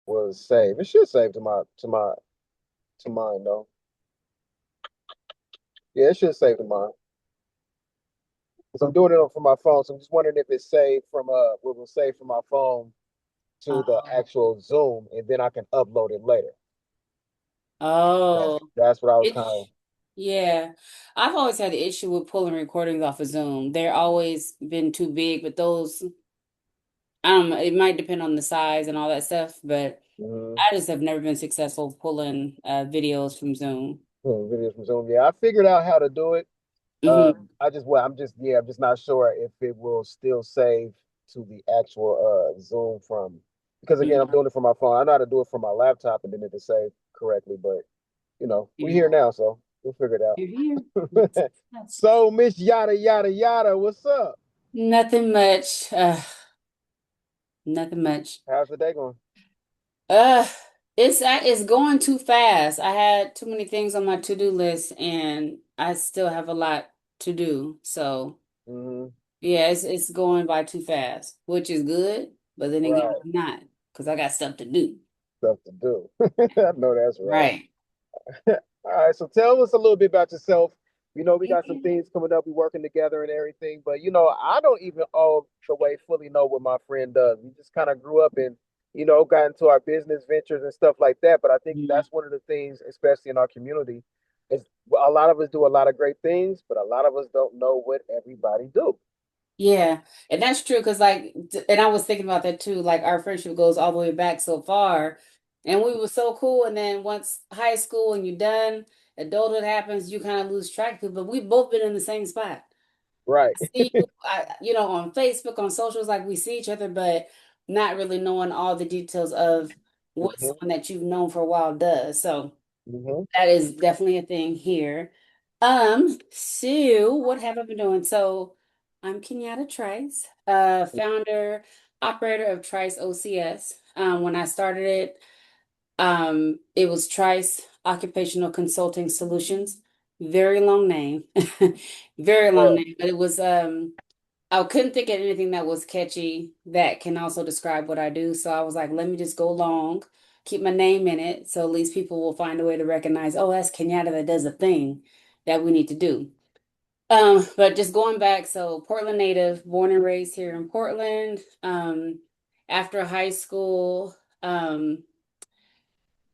was save. It should save to mine though. Yeah, it should save to mine. Because I'm doing it from my phone. So I'm just wondering if it's saved from what will save from my phone to the Um, actual Zoom, and then I can upload it later. oh, That's what I was it, kind of. yeah. I've always had the issue with pulling recordings off of Zoom. They're always been too big, but those, I don't know, it might depend on the size and all that stuff, but Mhm. I just have never been successful pulling videos from Zoom. Videos from Zoom. Yeah, I figured out how to do it. Hmm. I'm just not sure if it will still save to the actual Zoom from because again, I'm Yeah. doing it from my phone. I know how to do it from my laptop and then it to save correctly, but we're Yeah. here now, so we'll figure You're it here. out. Yes. So Miss Yada Yada Yada, what's up? Nothing much. Nothing much. How's the day going? Uh, it's going too fast. I had too many things on my to-do list, and I still have a lot to do. So Hmm. yeah, it's going by too fast, which is good, but then again, Right. not because I got stuff to do. Stuff to do. I know that's right. Right. All right, so tell us a little bit about yourself. We got some things coming up. We working together and everything, but I don't even all the way fully know what my friend does. We just kind of grew up and got into our business ventures and stuff like that. But I think Mhm. that's one of the things, especially in our community, is a lot of us do a lot of great things, but a lot of us don't know what everybody do. Yeah, and that's true because and I was thinking about that too. Like our friendship goes all the way back so far, and we were so cool. And then once high school and you're done, adulthood happens, you kind of lose track of people. But we've both been in the same spot. Right. See you, on Facebook, on socials, like we see each other, but not really knowing all the details of what Hmm. someone that you've known for a while does. So Hmm. that is definitely a thing here. So what have I been doing? So I'm Kenyatta Trice, founder, operator of Trice OCS. When I started it, it was Trice Occupational Consulting Solutions. Very long name. Very long Yeah. name, but it was I couldn't think of anything that was catchy that can also describe what I do. So I was like, let me just go long, keep my name in it, so at least people will find a way to recognize, oh, that's Kenyatta that does a thing that we need to do. But just going back, so Portland native, born and raised here in Portland. After high school, um,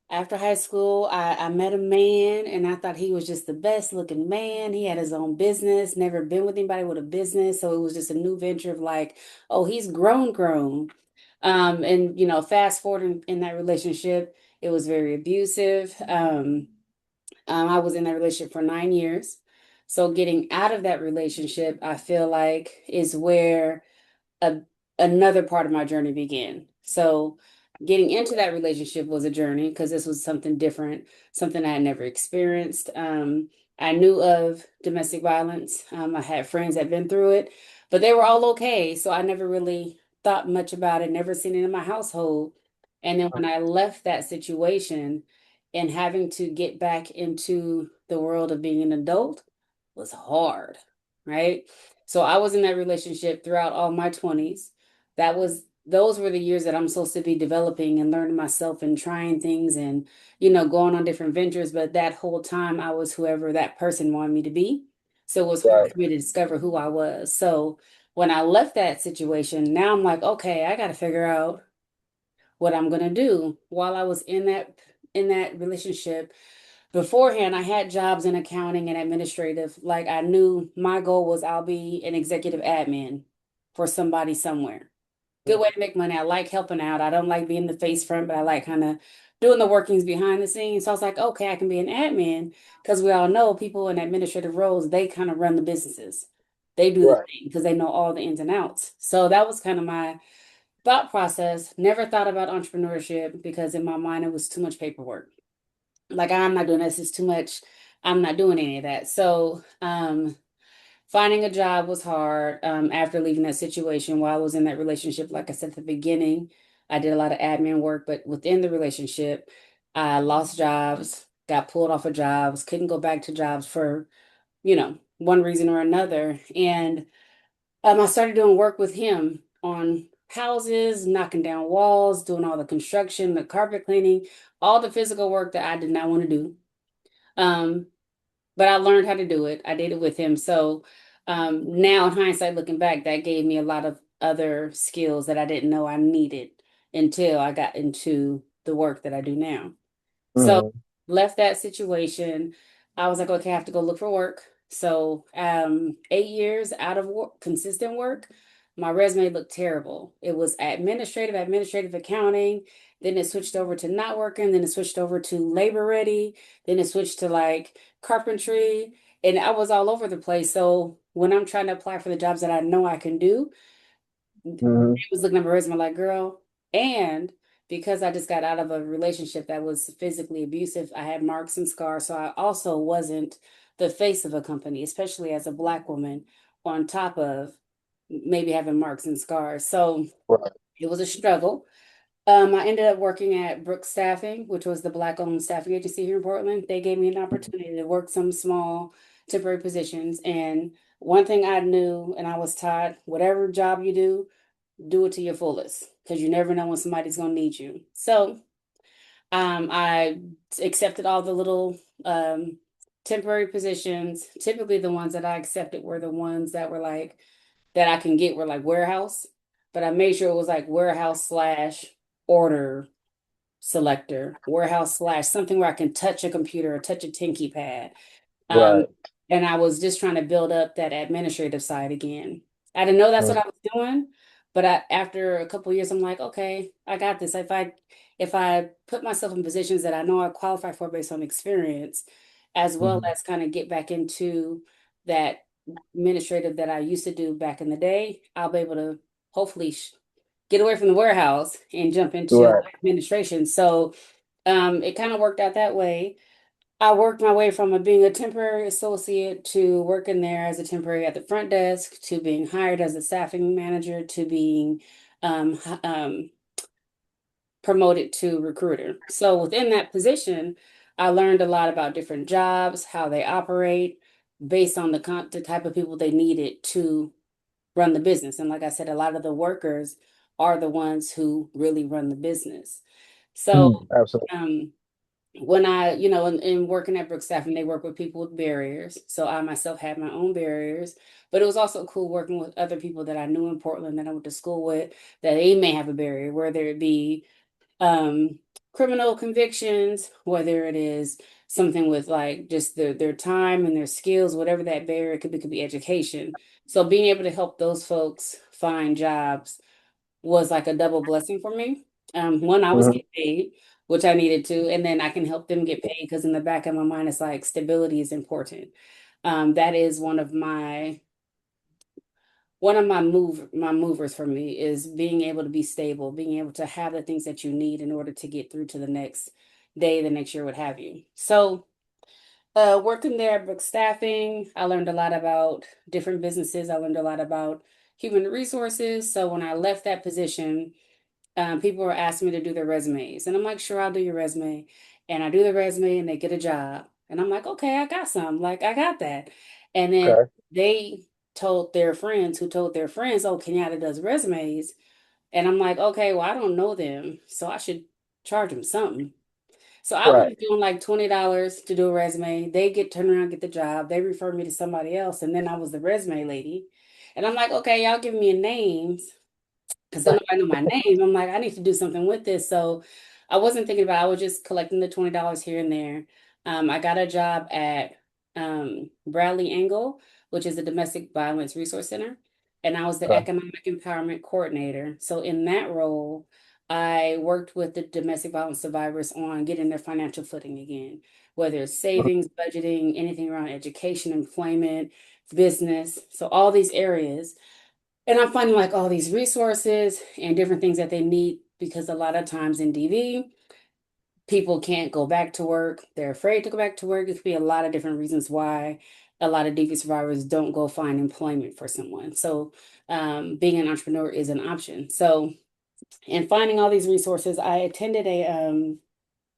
I met a man and I thought he was just the best looking man. He had his own business, never been with anybody with a business. So it was just a new venture of like, oh, he's grown. And fast forward in that relationship, it was very abusive. I was in that relationship for 9 years. So getting out of that relationship, I feel like is where a, another part of my journey began. So getting into that relationship was a journey because this was something different, something I had never experienced. I knew of domestic violence. I had friends that had been through it, but they were all okay. So I never really thought much about it, never seen it in my household. And then when I left that situation and having to get back into the world of being an adult was hard, right? So I was in that relationship throughout all my 20s. Those were the years that I'm supposed to be developing and learning myself and trying things and going on different ventures, but that whole time I was whoever that person wanted me to be. So it was hard Right. for me to discover who I was. So when I left that situation, now I'm like, okay, I got to figure out what I'm going to do. While I was in that relationship, beforehand, I had jobs in accounting and administrative. Like I knew my goal was I'll be an executive admin for somebody somewhere. Good way to make money. I like helping out. I don't like being the face front, but I like kind of doing the workings behind the scenes. So I was like, okay, I can be an admin because we all know people in administrative roles, they kind of run the businesses. They do the Right. thing because they know all the ins and outs. So that was kind of my thought process. Never thought about entrepreneurship because in my mind it was too much paperwork. Like I'm not doing this, it's too much. I'm not doing any of that. So finding a job was hard after leaving that situation while I was in that relationship. Like I said at the beginning, I did a lot of admin work, but within the relationship, I lost jobs, got pulled off of jobs, couldn't go back to jobs for, one reason or another. And I started doing work with him on houses, knocking down walls, doing all the construction, the carpet cleaning, all the physical work that I did not want to do. Um, but I learned how to do it. I did it with him. So now, in hindsight, looking back, that gave me a lot of other skills that I didn't know I needed until I got into the work that I do now. So Hmm. left that situation. I was like, okay, I have to go look for work. So 8 years out of work, consistent work, my resume looked terrible. It was administrative accounting. Then it switched over to not working. Then it switched over to labor ready. Then it switched to like carpentry. And I was all over the place. So when I'm trying to apply for the jobs that I know I can do, Hmm. was looking at my resume like, girl, and because I just got out of a relationship that was physically abusive, I had marks and scars. So I also wasn't the face of a company, especially as a Black woman, on top of maybe having marks and scars. So Right. it was a struggle. I ended up working at Brooks Staffing, which was the Black-owned staffing agency here in Portland. They gave me an opportunity to work some small temporary positions. And one thing I knew, and I was taught, whatever job you do it to your fullest because you never know when somebody's going to need you. So I accepted all the little temporary positions. Typically, the ones that I accepted were the ones that were like, that I can get were like warehouse, but I made sure it was like warehouse slash order selector, warehouse slash something where I can touch a computer or touch a tinky pad. Um, Right. and I was just trying to build up that administrative side again. I didn't know that's what Mhm. I was doing, but after a couple of years, I'm like, okay, I got this. If I put myself in positions that I know I qualify for based on experience, as well Mhm. as kind of get back into that administrative that I used to do back in the day, I'll be able to hopefully get away from the warehouse and jump into Right. administration. So it kind of worked out that way. I worked my way from being a temporary associate to working there as a temporary at the front desk to being hired as a staffing manager to being promoted to recruiter. So within that position, I learned a lot about different jobs, how they operate, based on the type of people they needed to run the business. And like I said, a lot of the workers are the ones who really run the business. So Mm, absolutely. um, when in working at Brook Staffing, they work with people with barriers. So I myself had my own barriers, but it was also cool working with other people that I knew in Portland that I went to school with that they may have a barrier, whether it be um, criminal convictions, whether it is something with like just their time and their skills, whatever that barrier could be education. So being able to help those folks find jobs was like a double blessing for me. One, I was Mhm. getting paid, which I needed to, and then I can help them get paid because in the back of my mind, it's like stability is important. That is one of my movers for me is being able to be stable, being able to have the things that you need in order to get through to the next day, the next year, what have you. So working there at Brook Staffing, I learned a lot about different businesses. I learned a lot about human resources. So when I left that position, people were asking me to do their resumes. And I'm like, sure, I'll do your resume. And I do the resume and they get a job. And I'm like, okay, I got some. Like, I got that. And then Okay. they told their friends who told their friends, oh, Kenyatta does resumes. And I'm like, okay, well, I don't know them. So I should charge them something. So I was Right. just doing like $20 to do a resume. They get turned around, get the job. They refer me to somebody else. And then I was the resume lady. And I'm like, okay, y'all give me names because don't nobody know my name. I'm like, I need to do something with this. So I wasn't thinking about it. I was just collecting the $20 here and there. I got a job at Bradley Engel, which is a domestic violence resource center. And I was the Okay. economic empowerment coordinator. So in that role, I worked with the domestic violence survivors on getting their financial footing again, whether it's Mhm. savings, budgeting, anything around education, employment, business. So all these areas. And I'm finding like all these resources and different things that they need because a lot of times in DV, people can't go back to work. They're afraid to go back to work. It could be a lot of different reasons why a lot of DV survivors don't go find employment for someone. So being an entrepreneur is an option. So in finding all these resources, I attended a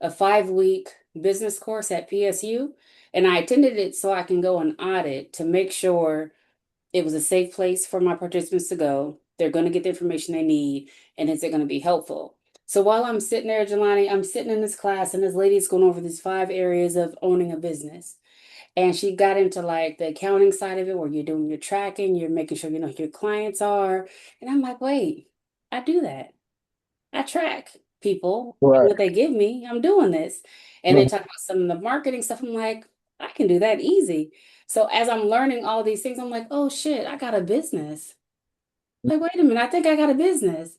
5-week business course at PSU, and I attended it so I can go and audit to make sure it was a safe place for my participants to go. they're going to get the information they need, and is it going to be helpful? So while I'm sitting there, Jelani, I'm sitting in this class, and this lady's going over these 5 areas of owning a business. And she got into like the accounting side of it, where you're doing your tracking, you're making sure you know who your clients are. And I'm like, wait, I do that. I track people and Right. what they give me. I'm doing this. And they Mhm. talk about some of the marketing stuff. I'm like, I can do that easy. So as I'm learning all these things, I'm like, oh shit, I got a business. Like, wait a minute, I think I got a business.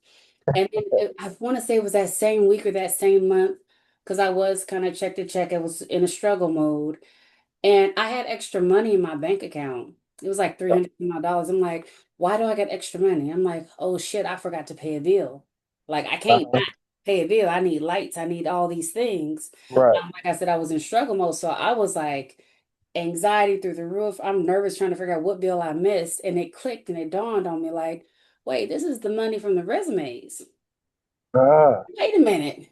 And then I want to say it was that same week or that same month, because I was kind of check to check. I was in a struggle mode. And I had extra money in my bank account. It was like $300. I'm like, why do I get extra money? I'm like, oh shit, I forgot to pay a bill. Like, I can't Uh-huh. not pay a bill. I need lights. I need all these things. Right. Like I said, I was in struggle mode. So I was like, anxiety through the roof. I'm nervous trying to figure out what bill I missed. And it clicked and it dawned on me like, wait, this is the money from the resumes. Ah, Wait a minute.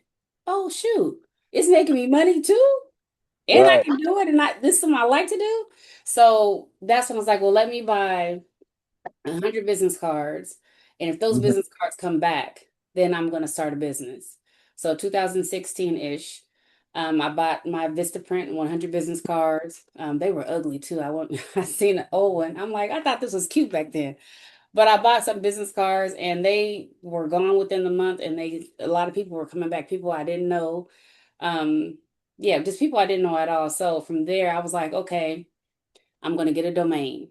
Oh shoot. It's making me money too? And I right. can do it, and this is something I like to do. So that's when I was like, well, let me buy 100 business cards. And if those Mhm. business cards come back, then I'm going to start a business. So 2016-ish, I bought my Vistaprint 100 business cards. They were ugly too. I seen an old one. I'm like, I thought this was cute back then. But I bought some business cards and they were gone within the month, and a lot of people were coming back, people I didn't know. Um, yeah, just people I didn't know at all. So from there, I was like, okay, I'm going to get a domain.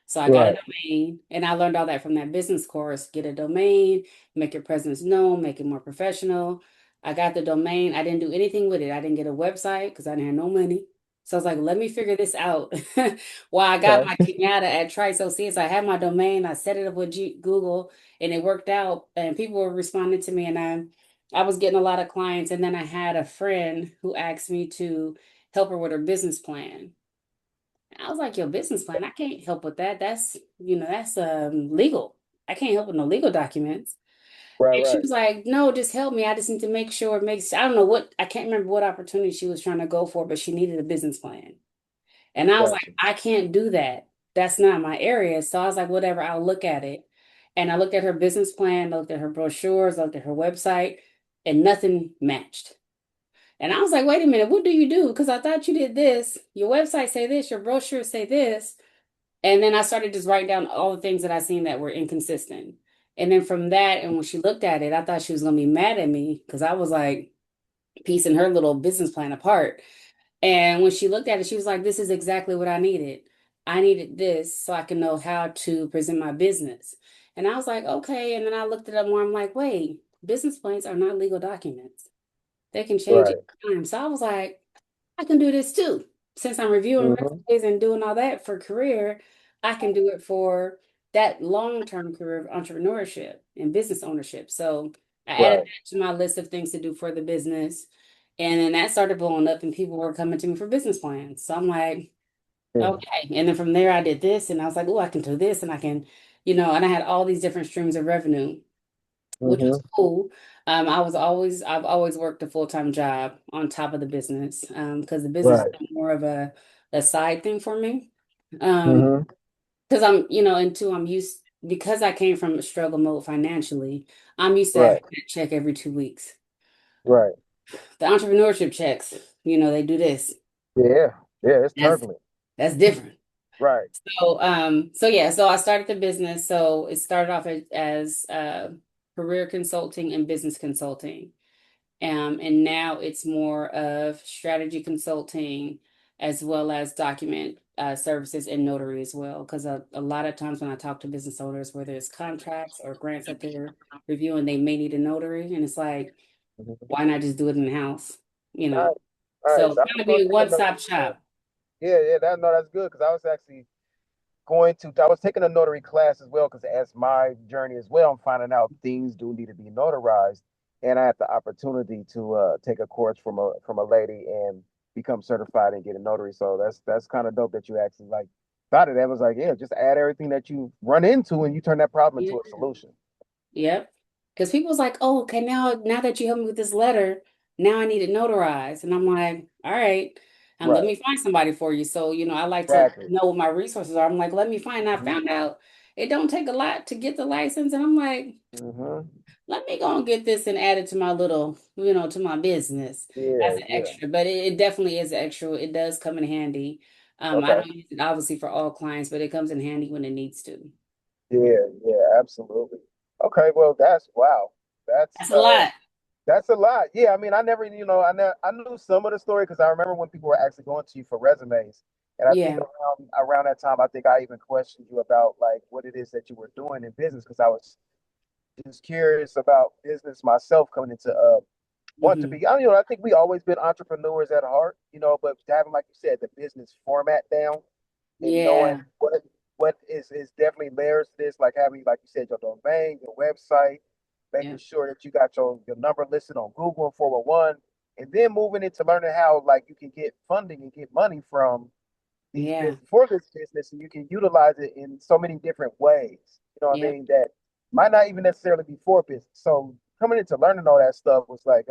So I got a Right. domain, and I learned all that from that business course. Get a domain, make your presence known, make it more professional. I got the domain. I didn't do anything with it. I didn't get a website because I didn't have no money. So I was like, let me figure this out. While I got my Okay. Kenyatta at Trice OCS, I had my domain. I set it up with Google, and it worked out. And people were responding to me, and I was getting a lot of clients. And then I had a friend who asked me to help her with her business plan. I was like, your business plan, I can't help with that. That's legal. I can't help with no legal documents. Right, And she right. was like, no, just help me. I just need to make sure it makes, I don't know what, I can't remember what opportunity she was trying to go for, but she needed a business plan. And I was like, Gotcha. I can't do that. That's not my area. So I was like, whatever, I'll look at it. And I looked at her business plan, looked at her brochures, looked at her website, and nothing matched. And I was like, wait a minute, what do you do? Because I thought you did this. Your website say this, your brochure say this. And then I started just writing down all the things that I seen that were inconsistent. And then from that, and when she looked at it, I thought she was gonna be mad at me because I was like piecing her little business plan apart. And when she looked at it, she was like, this is exactly what I needed. I needed this so I can know how to present my business. And I was like, okay. And then I looked it up more. I'm like, wait, business plans are not legal documents. They can change Right. each time. So I was like, I can do this too. Since I'm reviewing Hmm. resumes and doing all that for career, I can do it for that long-term career of entrepreneurship and business ownership. So I added Right. that to my list of things to do for the business. And then that started blowing up and people were coming to me for business plans. So I'm like, Yeah. okay. And then from there I did this and I was like, oh, I can do this and I can, and I had all these different streams of revenue, which was Hmm. cool. I've always worked a full-time job on top of the business, because the business Right. is more of a side thing for me. Um, Hmm. because I'm used, because I came from a struggle mode financially, I'm used to having Right. that check every 2 weeks. Right. The entrepreneurship checks, they do this. Yeah. Yeah. It's That's turbulent. that's different. Right. So yeah, so I started the business. So it started off as career consulting and business consulting. And now it's more of strategy consulting as well as document services and notary as well. Because a lot of times when I talk to business owners, whether it's contracts or grants that they're reviewing, they may need a notary. And it's like, Mhm. why not just do it in the house? You All know, right. All right. so So I kind was of going be to a take a note. one-stop shop. Yeah. Yeah. No, that's good because I was actually I was taking a notary class as well because as my journey as well, I'm finding out things do need to be notarized. And I had the opportunity to take a course from a lady and become certified and get a notary. So that's kind of dope that you actually like thought of that. Was like, yeah, just add everything that you run into and you turn that problem Yeah. into a solution. Yep. Because people was like, oh, okay, now that you helped me with this letter, now I need it notarized. And I'm like, all right, let Right. me find somebody for you. So, I like to Exactly. know what my resources are. I'm like, let me find. I Mhm. found out. it don't take a lot to get the license. And I'm like, Hmm. let me go and get this and add it to my little, to my business as Yeah, an yeah. extra. But it definitely is extra. It does come in handy. I Okay. don't use it obviously for all clients, but it comes in handy when it needs to. Yeah, yeah, absolutely. Okay, well, that's wow. That's That's a lot. that's a lot. Yeah, I mean, I never, I knew some of the story because I remember when people were actually going to you for resumes, and I think Yeah. around that time, I think I even questioned you about like what it is that you were doing in business because I was just curious about business myself coming into want to Hmm. be. I think we always been entrepreneurs at heart, but having, like you said, the business format down and knowing Yeah. what is definitely layers to this, like having, like you said, your domain, your website, Yeah. making sure that you got your number listed on Google and 401, and then moving into learning how like you can get funding and get money from these Yeah. business for this business, and you can utilize it in so many different ways. You know what I Yep. mean? That might not even necessarily be for business. So coming into learning all that stuff was like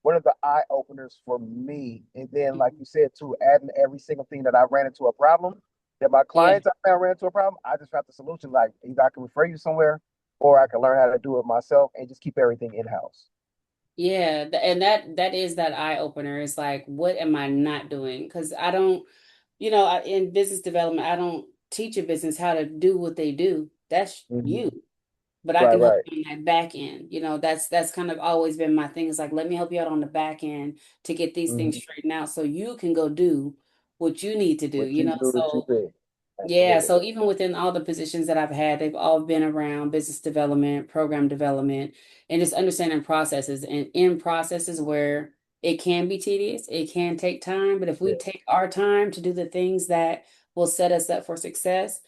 one of the eye openers for me. And then, like Mhm. you said, too, adding every single thing that I ran into a problem, that my Yeah. clients I found ran into a problem, I just found the solution. Like either I can refer you somewhere, or I can learn how to do it myself and just keep everything in house. Yeah, and that is that eye opener. It's like, what am I not doing? Because I don't, in business development, I don't teach a business how to do what they do. That's Hmm. you. But I Right, can help right. you on that back end. That's kind of always been my thing. Is like, let me help you out on the back end to get these things Hmm. straightened out so you can go do what you need to do, What you do that you So do. yeah, Absolutely. so even within all the positions that I've had, they've all been around business development, program development, and just understanding processes. And in processes where it can be tedious, it can take time, but if we Yeah, take our time to do the things that will set us up for success,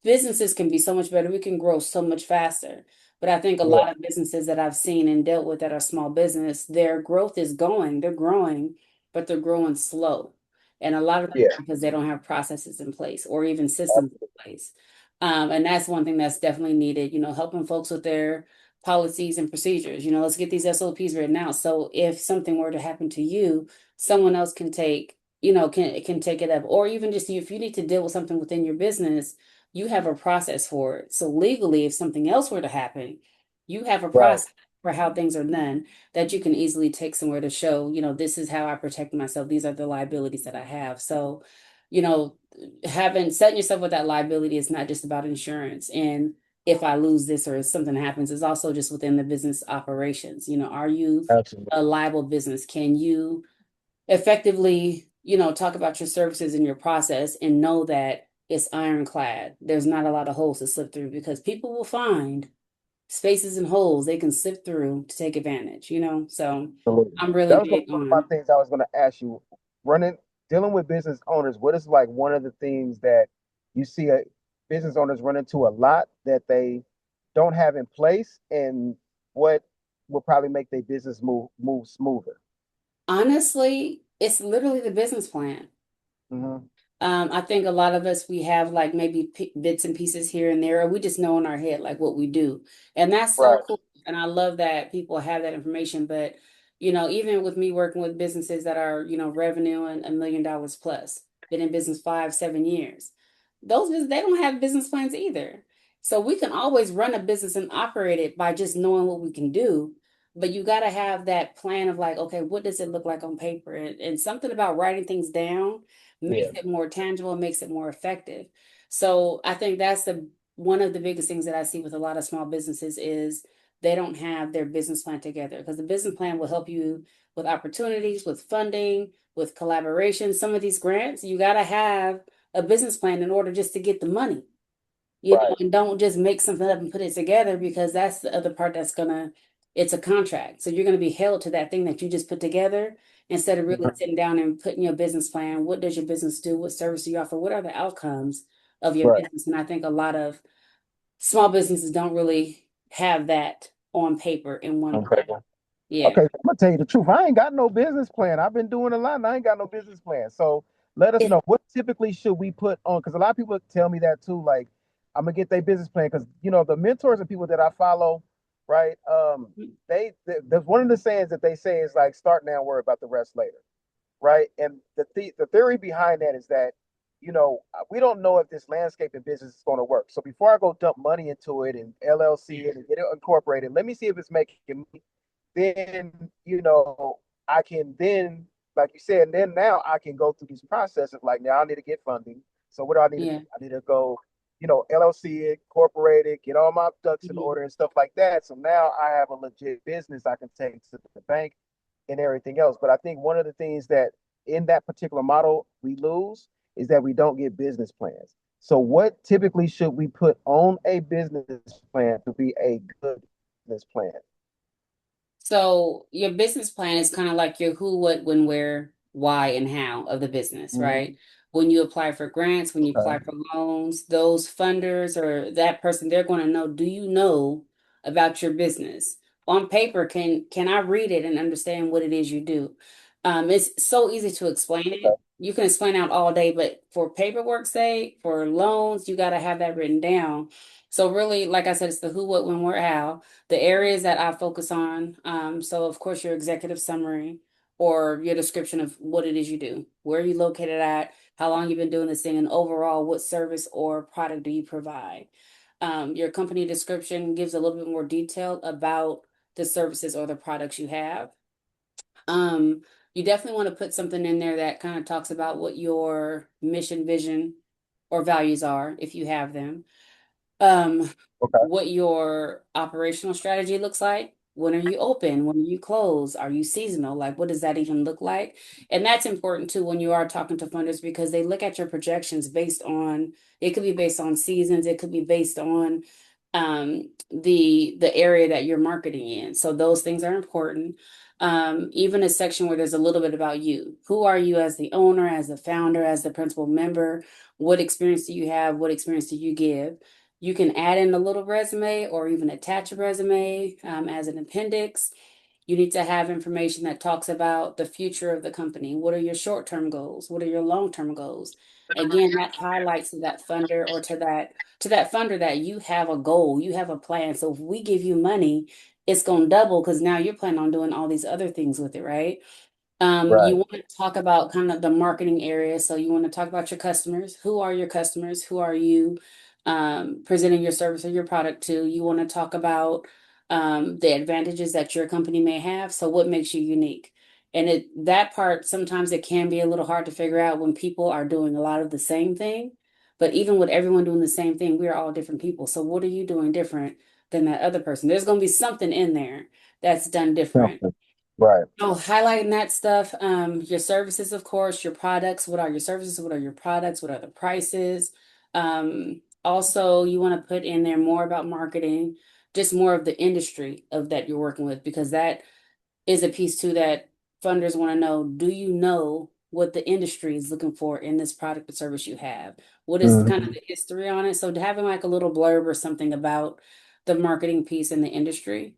businesses can be so much better. We can grow so much faster. But I think a yeah, lot of businesses that I've seen and dealt with that are small business, their growth is they're growing, but they're growing slow. And a lot of that is yeah. because they don't have processes in place or even systems in place. And that's one thing that's definitely needed, helping folks with their policies and procedures. Let's get these SOPs written out. So if something were to happen to you, someone else can can take it up. Or even just if you need to deal with something within your business, you have a process for it. So legally, if something else were to happen, you have a Right. process for how things are done that you can easily take somewhere to show, this is how I protect myself. These are the liabilities that I have. So, you know, having setting yourself with that liability is not just about insurance. And if I lose this or if something happens, it's also just within the business operations. Are you Absolutely. a liable business? Can you effectively, talk about your services and your process and know that it's ironclad. There's not a lot of holes to slip through because people will find spaces and holes they can slip through to take advantage. So Absolutely. I'm really That was big one of my on things I was going to ask you. Dealing with business owners, what is like one of the things that you see business owners run into a lot that they don't have in place, and what will probably make their business move smoother? honestly, it's literally the business plan. Hmm. I think a lot of us, we have like maybe bits and pieces here and there, or we just know in our head like what we do. And that's so Right. cool. And I love that people have that information. But, even with me working with businesses that are, revenue and $1 million plus, been in business 5, 7 years, they don't have business plans either. So we can always run a business and operate it by just knowing what we can do. But you got to have that plan of like, okay, what does it look like on paper? And something about writing things down makes Yeah. it more tangible, makes it more effective. So I think that's the one of the biggest things that I see with a lot of small businesses is they don't have their business plan together because the business plan will help you with opportunities, with funding, with collaboration. Some of these grants, you got to have a business plan in order just to get the money, Right. and don't just make something up and put it together because that's the other part it's a contract. So you're gonna be held to that thing that you just put together instead of really Mhm. sitting down and putting your business plan. What does your business do? What service do you offer? What are the outcomes of your Right. business? And I think a lot of small businesses don't really have that on paper in one place. Okay. Yeah. Okay, I'm gonna tell you the truth. I ain't got no business plan. I've been doing a lot, and I ain't got no business plan. So let us It, know what typically should we put on, because a lot of people tell me that too. Like I'm gonna get their business plan because the mentors and people that I follow, right? There's one of the sayings that they say is like start now, worry about the rest later, right? And the theory behind that is that we don't know if this landscaping business is going to work. So before I go dump money into it and LLC it and get it incorporated, let me see if it's making money. Then, I can then, like you said, and then now I can go through this process of like, now I need to get funding. So what do I need to do? Yeah. I need to go, LLC it, incorporate it, get all my ducks in Mhm. order and stuff like that. So now I have a legit business I can take to the bank and everything else. But I think one of the things that in that particular model we lose is that we don't get business plans. So what typically should we put on a business plan to be a good business plan? So your business plan is kind of like your who, what, when, where, why, and how of the business, right? Mhm. When you apply for grants, when you apply Okay. for loans, those funders or that person, they're going to know, do you know about your business? On paper, can I read it and understand what it is you do? It's so easy to explain Okay. it. You can explain out all day, but for paperwork's sake, for loans, you got to have that written down. So really, like I said, it's the who, what, when, where, how the areas that I focus on. So of course your executive summary or your description of what it is you do, where are you located at, how long you've been doing this thing, and overall what service or product do you provide. Your company description gives a little bit more detail about the services or the products you have. Um, you definitely want to put something in there that kind of talks about what your mission, vision, or values are, if you have them, um, Okay. what your operational strategy looks like. When are you open? When are you closed? Are you seasonal? Like, what does that even look like? And that's important too when you are talking to funders because they look at your projections based on, it could be based on seasons, it could be based on the area that you're marketing in. So those things are important. Even a section where there's a little bit about you. Who are you as the owner, as the founder, as the principal member? What experience do you have? What experience do you give? You can add in a little resume or even attach a resume as an appendix. You need to have information that talks about the future of the company. What are your short-term goals? What are your long-term goals? Again, that highlights to that funder or to that funder that you have a goal, you have a plan. So if we give you money, it's going to double because now you're planning on doing all these other things with it, right? You Right. want to talk about kind of the marketing area. So you want to talk about your customers. Who are your customers? Who are you presenting your service or your product to? You want to talk about the advantages that your company may have. So what makes you unique? And that part sometimes it can be a little hard to figure out when people are doing a lot of the same thing. But even with everyone doing the same thing, we are all different people. So what are you doing different than that other person? There's going to be something in there that's done different. Something. Right. Oh, highlighting that stuff, your services, of course, your products. What are your services? What are your products? What are the prices? Also, you want to put in there more about marketing, just more of the industry of that you're working with, because that is a piece too that funders want to know. Do you know what the industry is looking for in this product or service you have? What is kind of Mhm. the history on it? So having like a little blurb or something about the marketing piece in the industry.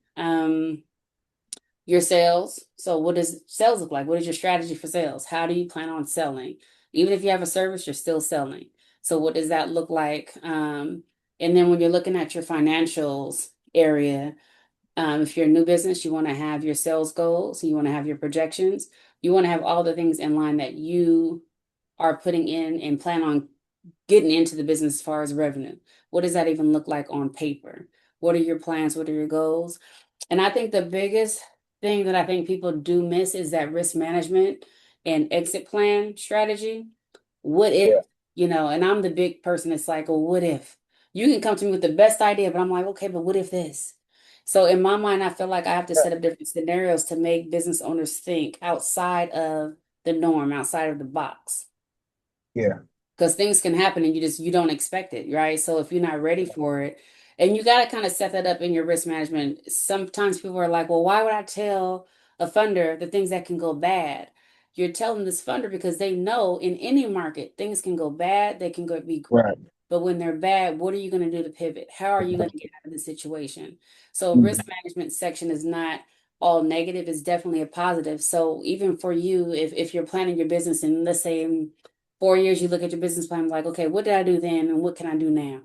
Your sales. So what does sales look like? What is your strategy for sales? How do you plan on selling? Even if you have a service, you're still selling. So what does that look like? And then when you're looking at your financials area, if you're a new business, you want to have your sales goals, you want to have your projections, you want to have all the things in line that you are putting in and plan on getting into the business as far as revenue. What does that even look like on paper? What are your plans? What are your goals? And I think the biggest thing that I think people do miss is that risk management and exit plan strategy. What if, Yeah. and I'm the big person that's like, well, what if? You can come to me with the best idea, but I'm like, okay, but what if this? So in my mind, I feel like I have to set up different scenarios to make business owners think outside of the norm, outside of the box Yeah. because things can happen and you don't expect it, right? So if you're not ready for it, and you got to kind of set that up in your risk management. Sometimes people are like, well, why would I tell a funder the things that can go bad? You're telling this funder because they know in any market things can go bad, they can go be Right. great. But when they're bad, what are you going to do to pivot? How are you going to get out of the situation? So risk Mhm. management section is not all negative, it's definitely a positive. So even for you, if you're planning your business and let's say 4 years, you look at your business plan, like, okay, what did I do then and what can I do now?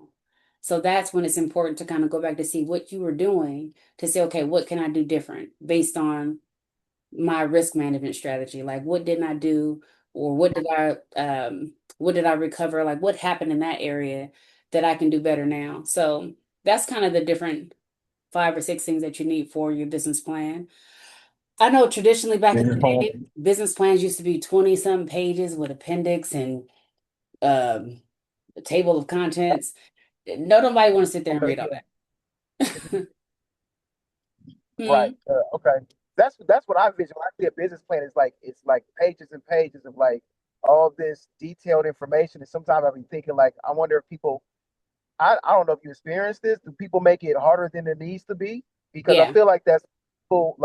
So that's when it's important to kind of go back to see what you were doing to say, okay, what can I do different based on my risk management strategy? Like, what didn't I do? or what did I recover? Like what happened in that area that I can do better now? So that's kind of the different 5 or 6 things that you need for your business plan. I know traditionally back in Business the plan. day, business plans used to be 20 some pages with appendix and um, a table of contents. No, nobody want to sit there and Okay, read all yeah. that. Right. Hmm. Okay. That's what I vision. When I see a business plan, it's like pages and pages of like all this detailed information. And sometimes I've been thinking like, I wonder if people I don't know if you experienced this. Do people make it harder than it needs to be? Because I Yeah. feel like that's people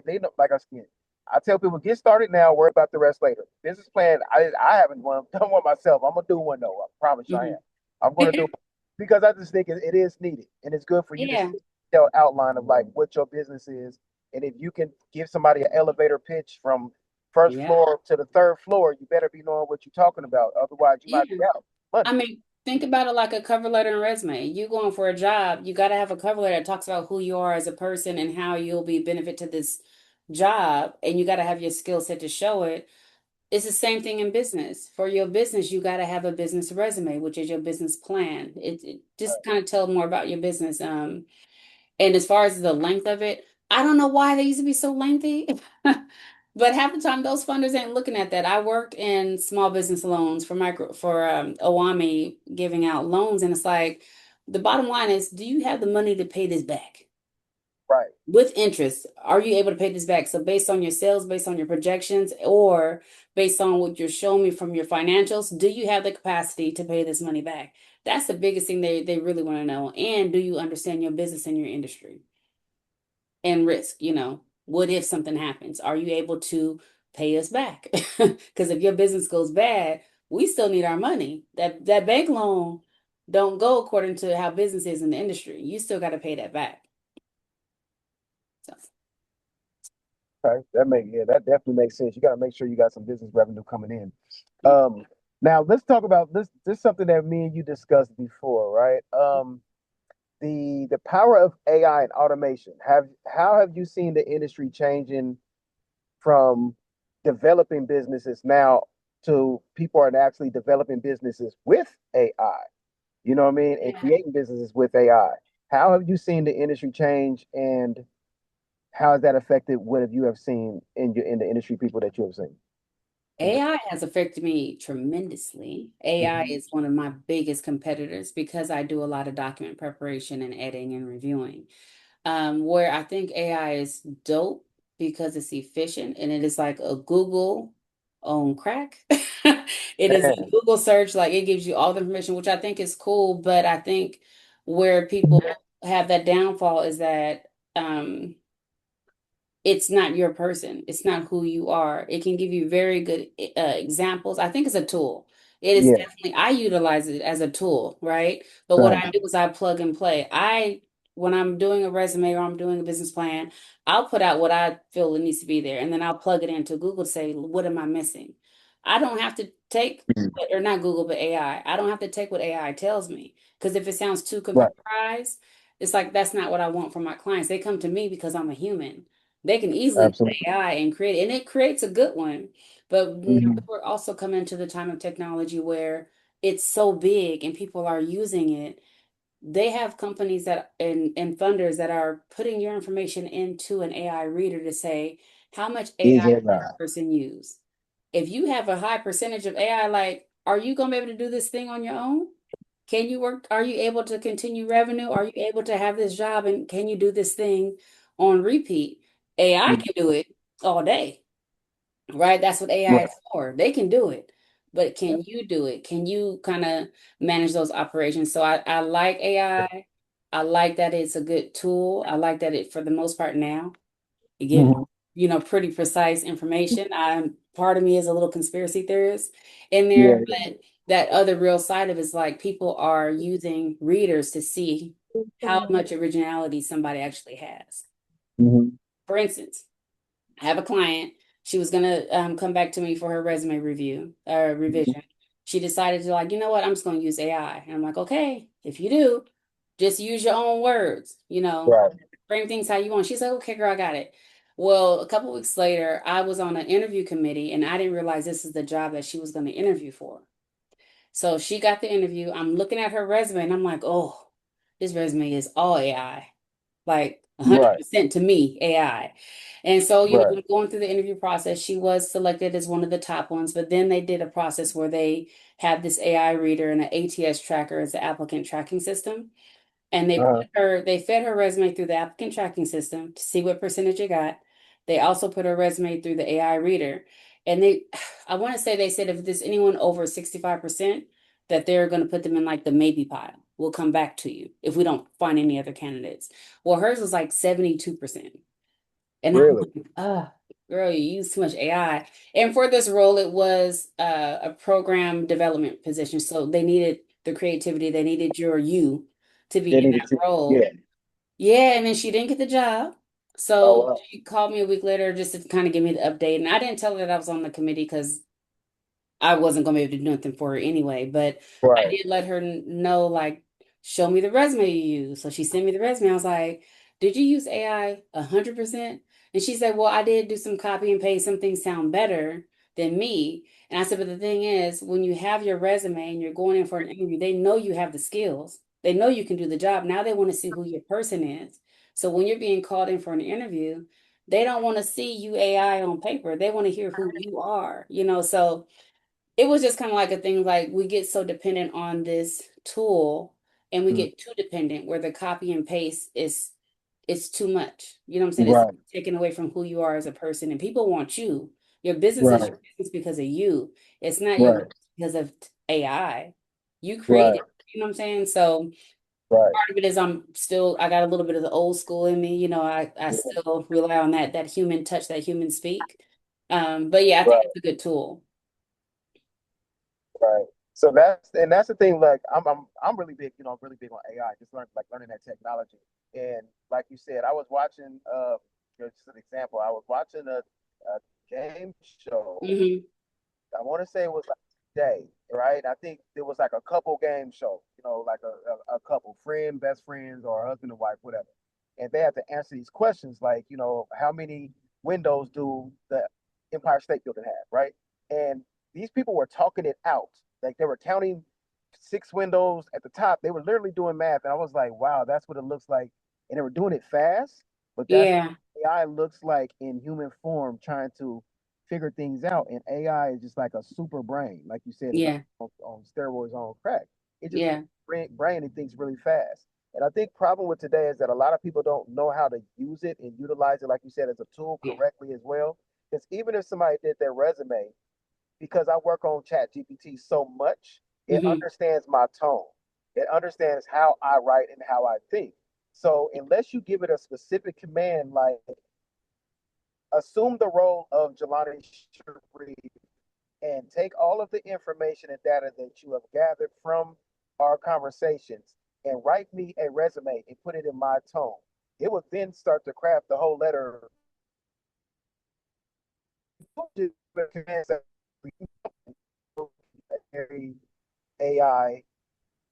they know like I said. I tell people get started now, worry about the rest later. Business plan, I haven't done one myself. I'm gonna do one though. I promise you I am. Hmm. I'm gonna do it because I just think it is needed and it's good for you to Yeah. see the outline of like what your business is. And if you can give somebody an elevator pitch from first Yeah. floor to the third floor, you better be knowing what you're talking about. Otherwise, you might Yeah. be out money. I mean, think about it like a cover letter and resume. You going for a job, you got to have a cover letter that talks about who you are as a person and how you'll be benefit to this job, and you got to have your skill set to show it. It's the same thing in business. For your business, you got to have a business resume, which is your business plan. It just kind of tell more about your business. And as far as the length of it, I don't know why they used to be so lengthy. But half the time those funders ain't looking at that. I work in small business loans for Owami giving out loans, and it's like the bottom line is, do you have the money to pay this back? Right. With interest, are you able to pay this back? So based on your sales, based on your projections, or based on what you're showing me from your financials, do you have the capacity to pay this money back? That's the biggest thing they really want to know. And do you understand your business and your industry and risk? What if something happens? Are you able to pay us back? Because if your business goes bad, we still need our money. That bank loan don't go according to how business is in the industry. You still got to pay that back. So, Okay, that definitely makes sense. You got to make sure you got some business revenue coming in. yeah. Now let's talk about this. This is something that me and you discussed before, right? The power of AI and automation. Have How have you seen the industry changing from developing businesses now to people are actually developing businesses with AI? You know what I mean? And Yeah. creating businesses with AI. How have you seen the industry change, and how has that affected what have you have seen in the industry people that you have seen? AI has affected me tremendously. AI Mhm. is one of my biggest competitors because I do a lot of document preparation and editing and reviewing. Where I think AI is dope because it's efficient and it is like a Google on crack. It is a Google search, like it gives you all the information, which I think is cool. But I think where people have that downfall is that it's not your person. It's not who you are. It can give you very good examples. I think it's a tool. It is Yeah. definitely, I utilize it as a tool, right? But what I do is I plug and play. When I'm doing a resume or I'm doing a business plan, I'll put out what I feel it needs to be there. And then I'll plug it into Google to say, what am I missing? I don't have to take, or not Google, but AI. I don't have to take what AI tells me. Because if it sounds too Right. computerized, it's like, that's not what I want from my clients. They come to me because I'm a human. They can easily put Absolutely. AI and create it, and it creates a good one. But now Hmm. we're also coming to the time of technology where it's so big and people are using it. They have companies and funders that are putting your information into an AI reader to say, how much Is AI it can not? this person use? If you have a high percentage of AI, like, are you going to be able to do this thing on your own? Can you work? Are you able to continue revenue? Are you able to have this job and can you do this thing on repeat? AI can do it all day, right? That's what AI Right. is for. They can do it. But can you do it? Can you kind of manage those operations? So I like AI. I like that it's a good tool. I like that it, for the most part now, you give, Hmm. pretty precise information. Part of me is a little conspiracy theorist in Yeah. there, but that other real side of it is like people are using readers to see how much originality somebody actually has. Hmm. For instance, I have a client. She was gonna come back to me for her resume review revision. She decided to like, you know what? I'm just gonna use AI, and I'm like, okay, if you do, just use your own words. Right. Frame things how you want. She's like, okay, girl, I got it. Well, a couple weeks later, I was on an interview committee and I didn't realize this is the job that she was going to interview for. So she got the interview. I'm looking at her resume and I'm like, oh, this resume is all AI, like Right, 100% to me, AI. And so, right, when going through the interview process, she was selected as one of the top ones, but then they did a process where they had this AI reader and an ATS tracker as the applicant tracking system. And uh-huh, they fed her resume through the applicant tracking system to see what percentage it got. They also put her resume through the AI reader. And I want to say they said if there's anyone over 65%, that they're going to put them in like the maybe pile. We'll come back to you if we don't find any other candidates. Well, hers was like 72%. And I'm really, like, girl, you use too much AI. And for this role, it was a program development position. So they needed the creativity, they needed you to they be in needed that to, role. yeah. Yeah, and then she didn't get the job. Oh So wow, she called me a week later just to kind of give me the update. And I didn't tell her that I was on the committee because I wasn't going to be able to do nothing for her anyway, but I right, did let her know, like, show me the resume you use. So she sent me the resume. I was like, did you use AI 100%? And she said, well, I did do some copy and paste. Some things sound better than me. And I said, but the thing is, when you have your resume and you're going in for an interview, they know you have the skills. They know you can do the job. Now they want to see who your person is. So when you're being called in for an interview, they don't want to see you AI on paper. They want to hear who you are, so it was just kind of like a thing like we get so dependent on this tool and we mm, get too dependent where the copy and paste is it's too much. You know what I'm saying? It's right, taken away from who you are as a person and people want you. Your business is right, your business because of you. It's not your right, business because of AI. You right, created, you know what I'm saying? So right, part of it is I got a little bit of the old school in me. I yeah, still rely on that human touch, that human speak. But yeah, I think right, it's a good tool. right. So that's the thing. Like I'm really big, really big on AI. Just learning that technology. And like you said, I was watching. Just an example. I was watching a game show. Hmm. I want to say it was like today, right? I think it was like a couple game show, like a couple, friend, best friends, or husband and wife, whatever. And they had to answer these questions like, how many windows do the Empire State Building have, right? And these people were talking it out. Like they were counting six windows at the top. They were literally doing math. And I was like, wow, that's what it looks like. And they were doing it fast, but that's Yeah, AI looks like in human form trying to figure things out. And AI is just like a super brain, like you said, it's like yeah, on steroids on crack. It just yeah, brain and thinks really fast. And I think problem with today is that a lot of people don't know how to use it and utilize it, like you said, as a tool yeah. correctly as well. Because even if somebody did their resume, because I work on Chat GPT so much, it Hmm. understands my tone. It understands how I write and how I think. So unless you give it a specific command like assume the role of Jelani Sharif and take all of the information and data that you have gathered from our conversations and write me a resume and put it in my tone. It will then start to craft the whole letter. AI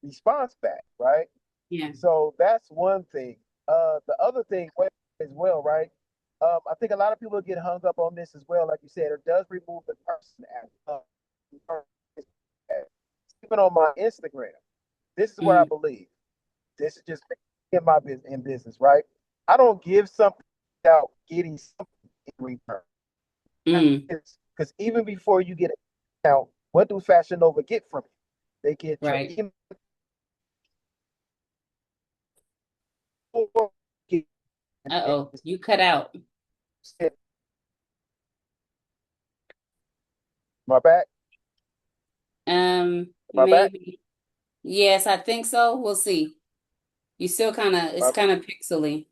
response back, right? Yeah. So that's one thing. The other thing as well, right? I think a lot of people get hung up on this as well. Like you said, it does remove the person even on my Instagram. This is what I Mm, believe. This is just in my business, right? I don't give something without getting something in return. mm, Because even before you get a account, what do Fashion Nova get from you? They get your right. email, Uh-oh, you cut out. my back, my back, Maybe. Yes, I think so. We'll see. You still it's my, kind of pixely.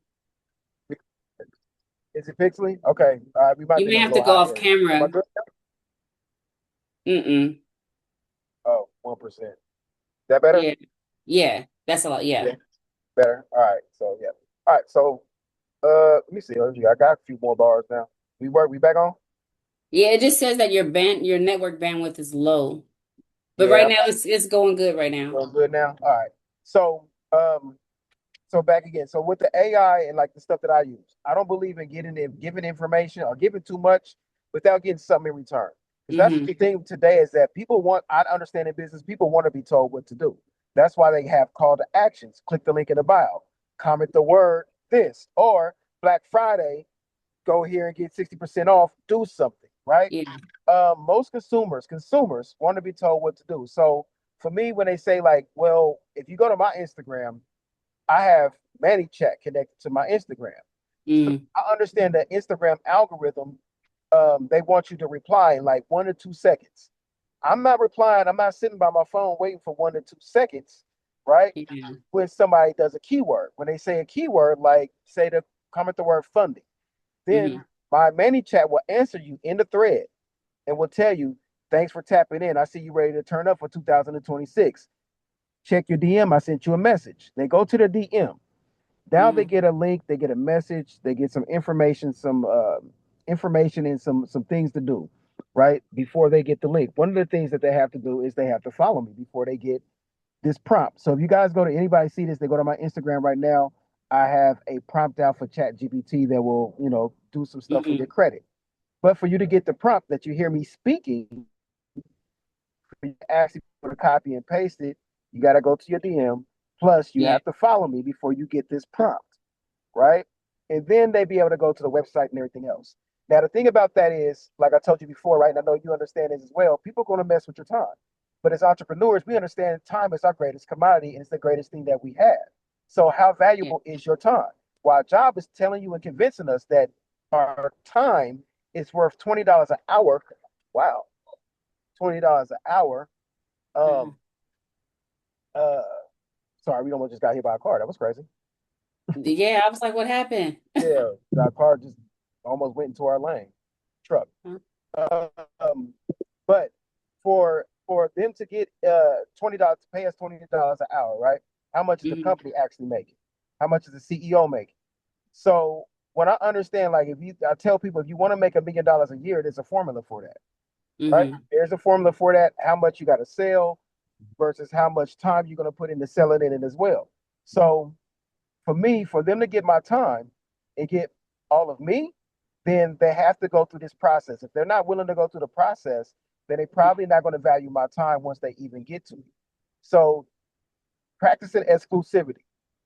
is it pixely? Okay, all right, we might You be may in a have to little go hot off area. Am I camera. good? Mm-mm. Oh, 1%. Is that better? Yeah. Yeah, that's a lot. Yeah, Yeah. better. All right, so yeah. All right, so let me see. I got a few more bars now. We back on? Yeah, it just says that your network bandwidth is low. But right Yeah, now it's going good right now. I'm good now. All right. So So back again. So with the AI and like the stuff that I use, I don't believe in giving information or giving too much without getting something in return. Because that's Hmm. the thing today is that people want, I understand in business, people want to be told what to do. That's why they have call to actions. Click the link in the bio, comment the word this, or Black Friday, go here and get 60% off, do something, right? Yeah. Most consumers want to be told what to do. So for me, when they say like, well, if you go to my Instagram, I have ManyChat connected to my Instagram. So Mm. I understand that Instagram algorithm, they want you to reply in like 1 to 2 seconds. I'm not replying. I'm not sitting by my phone waiting for 1 to 2 seconds, right? Yeah. When somebody does a keyword, when they say a keyword, like say the comment the word funding, then Hmm. my ManyChat will answer you in the thread and will tell you, thanks for tapping in. I see you ready to turn up for 2026. Check your DM. I sent you a message. They go to the DM. Now they Mm. get a link, they get a message, they get some information, some information and some things to do, right? Before they get the link. One of the things that they have to do is they have to follow me before they get this prompt. So if you guys go to anybody see this, they go to my Instagram right now. I have a prompt out for Chat GPT that will, do some stuff for your Hmm. credit. But for you to get the prompt that you hear me speaking, you actually put a copy and paste it, you got to go to your DM. Plus, you Yeah. have to follow me before you get this prompt, right? And then they be able to go to the website and everything else. Now, the thing about that is, like I told you before, right? And I know you understand this as well. People are going to mess with your time. But as entrepreneurs, we understand time is our greatest commodity and it's the greatest thing that we have. So, how Yeah. valuable is your time? Well, our job is telling you and convincing us that our time is worth $20 an hour. Wow, $20 an hour. Uh, Um, uh, sorry, we almost just got hit by a car. That was crazy. yeah. I was like, what happened? Yeah, our car just almost went into our lane. Truck. Huh? Um, but for them to get $20 to pay us $20 an hour, right? How much is the Hmm. company actually making? How much is the CEO making? So when I understand, like if you, I tell people if you want to make $1 million a year, there's a formula for that, right? Hmm. There's a formula for that. How much you got to sell versus how much time you're going to put into selling it in as well. So for me, for them to get my time and get all of me, then they have to go through this process. If they're not willing to go through the process, then they're probably not going to value my time once they even get to me. So practicing exclusivity,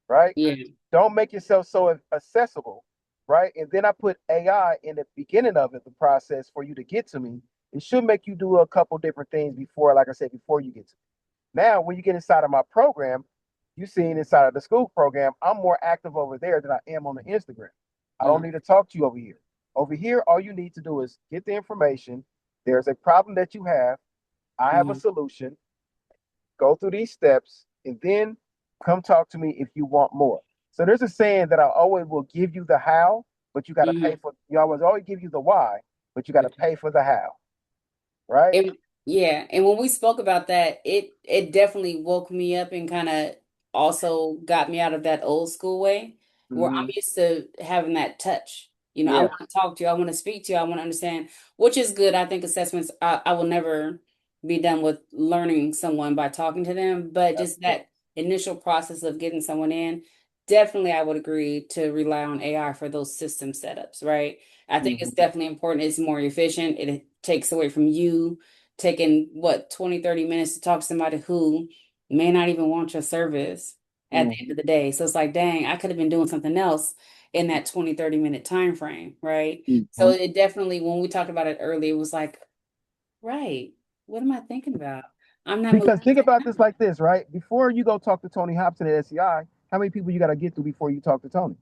right? Yeah. Don't make yourself so accessible, right? And then I put AI in the beginning of it, the process for you to get to me. It should make you do a couple different things before, like I said, before you get to me. Now, when you get inside of my program, you seen inside of the school program, I'm more active over there than I am on the Instagram. I don't Uh, need to talk to you over here. Over here, all you need to do is get the information. There's a problem that you have. I have a mhm. solution. Go through these steps and then come talk to me if you want more. So there's a saying that I always will give you the how, but you got to pay Mhm. for, you always give you the why, but you got to pay for the how, right? And yeah, and when we spoke about that, it definitely woke me up and kind of also got me out of that old school way where I'm Mm-hmm. used to having that touch. I Yeah, want to talk to you, I want to speak to you, I want to understand, which is good. I think assessments, I will never be done with learning someone by talking to them, but just absolutely. that initial process of getting someone in, definitely I would agree to rely on AI for those system setups, right? I think it's Mm-hmm. definitely important. It's more efficient. It takes away from you taking what 20, 30 minutes to talk to somebody who may not even want your service at the end Mm-hmm. of the day. So it's like, dang, I could have been doing something else in that 20, 30 minute time frame, right? So Mm-hmm. it definitely, when we talked about it earlier, it was like, right, what am I thinking about? I'm not moving. Because think about this like this, right? Before you go talk to Tony Hobson at SEI, how many people you got to get through before you talk to Tony?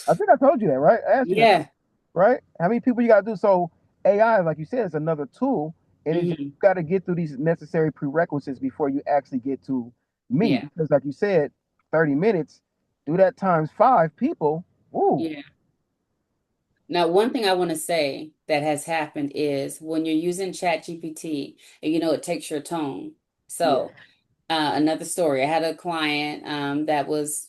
I think I told you that, right? I asked you that, Yeah. right? How many people you got to do? So AI, like you said, is another tool, and it's just Hmm. got to get through these necessary prerequisites before you actually get to me. Yeah. Because, like you said, 30 minutes, do that times 5 people. Woo. Yeah. Now, one thing I want to say that has happened is when you're using Chat GPT, and it takes your tone. Yeah. So, another story. I had a client that was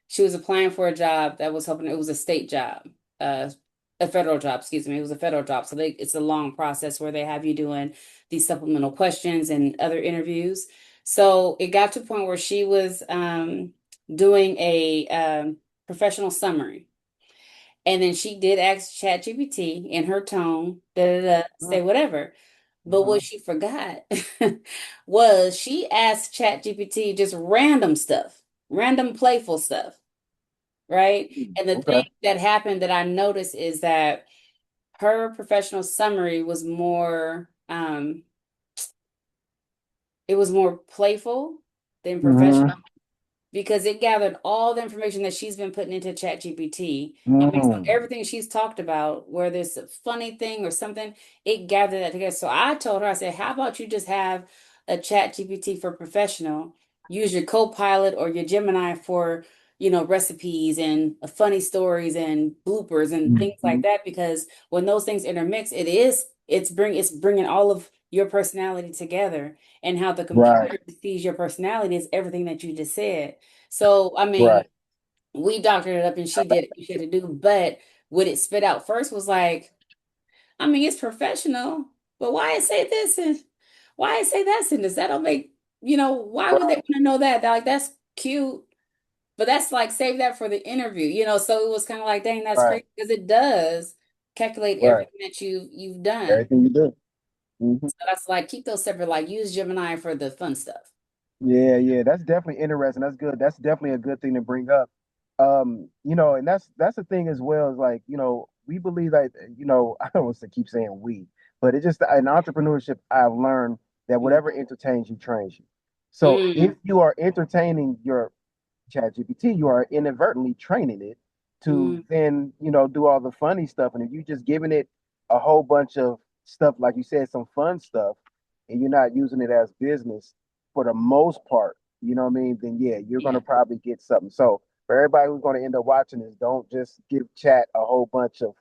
she was applying for a job that was hoping it was a state job, uh, a federal job, excuse me. It was a federal job. So it's a long process where they have you doing these supplemental questions and other interviews. So it got to a point where she was doing a professional summary. And then she did ask ChatGPT in her tone, da da da, say whatever. But what Mm-hmm. she forgot was she asked ChatGPT just random stuff, random playful stuff, right? And the thing Okay. that happened that I noticed is that her professional summary was more it was more playful than professional Mm-hmm. because it gathered all the information that she's been putting into ChatGPT. And based on Mm. everything she's talked about, where there's a funny thing or something, it gathered that together. So I told her, I said, how about you just have a ChatGPT for professional? Use your Copilot or your Gemini for, recipes and funny stories and bloopers and things Mm-hmm. like that. Because when those things intermix, it's bringing all of your personality together, and how the Right. computer sees your personality is everything that you just said. So, I mean, Right. we doctored it up and she did what she had to do, but what it spit out first was like, I mean, it's professional, but why it say this and why it say that sentence? That don't make, why would they Right. want to know that? They're like, that's cute, but that's like, save that for the interview, so it was kind of like, dang, that's Right. crazy because it does calculate Right. everything that you've done. Everything you do. Mm-hmm. So that's like, keep those separate, like use Gemini for the fun stuff. Yeah, yeah, that's definitely interesting. That's good. That's definitely a good thing to bring up. And that's the thing as well, is like, we believe that, I don't want to keep saying we, but it's just in entrepreneurship, I've learned that whatever entertains you trains you. So if Mm, you are entertaining your ChatGPT, you are inadvertently training it to mm, then, do all the funny stuff. And if you just giving it a whole bunch of stuff, like you said, some fun stuff, and you're not using it as business for the most part, you know what I mean? Then yeah, you're yeah. gonna probably get something. So for everybody who's gonna end up watching this, don't just give chat a whole bunch of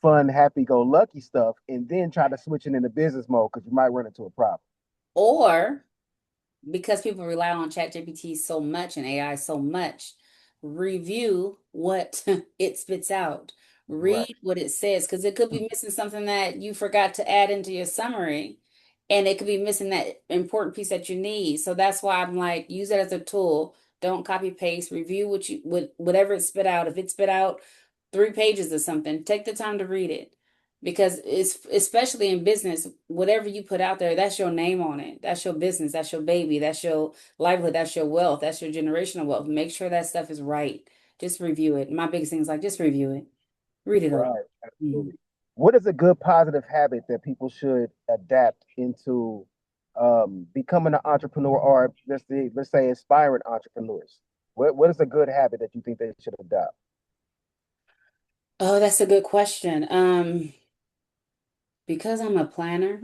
fun, happy-go-lucky stuff, and then try to switch it into business mode because you might run into a problem. Or because people rely on ChatGPT so much and AI so much, review what it spits out. Right. Read what it says because it could be missing something that you forgot to add into your summary, and it could be missing that important piece that you need. So that's why I'm like, use it as a tool. Don't copy paste. Review whatever it spit out. If it spit out 3 pages or something, take the time to read it. Because it's especially in business, whatever you put out there, that's your name on it. That's your business. That's your baby. That's your livelihood. That's your wealth. That's your generational wealth. Make sure that stuff is right. Just review it. My biggest thing is like, just review it. Read it over. Right. Mhm. Absolutely. What is a good positive habit that people should adapt into becoming an entrepreneur, or let's say aspiring entrepreneurs? What is a good habit that you think they should adopt? Oh, that's a good question. Because I'm a planner,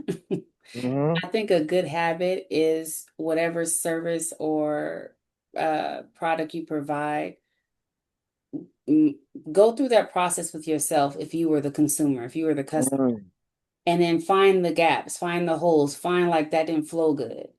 Hmm. I think a good habit is whatever service or product you provide, mm, go through that process with yourself if you were the consumer, if you were the customer, Mm. and then find the gaps, find the holes, find like that didn't flow good.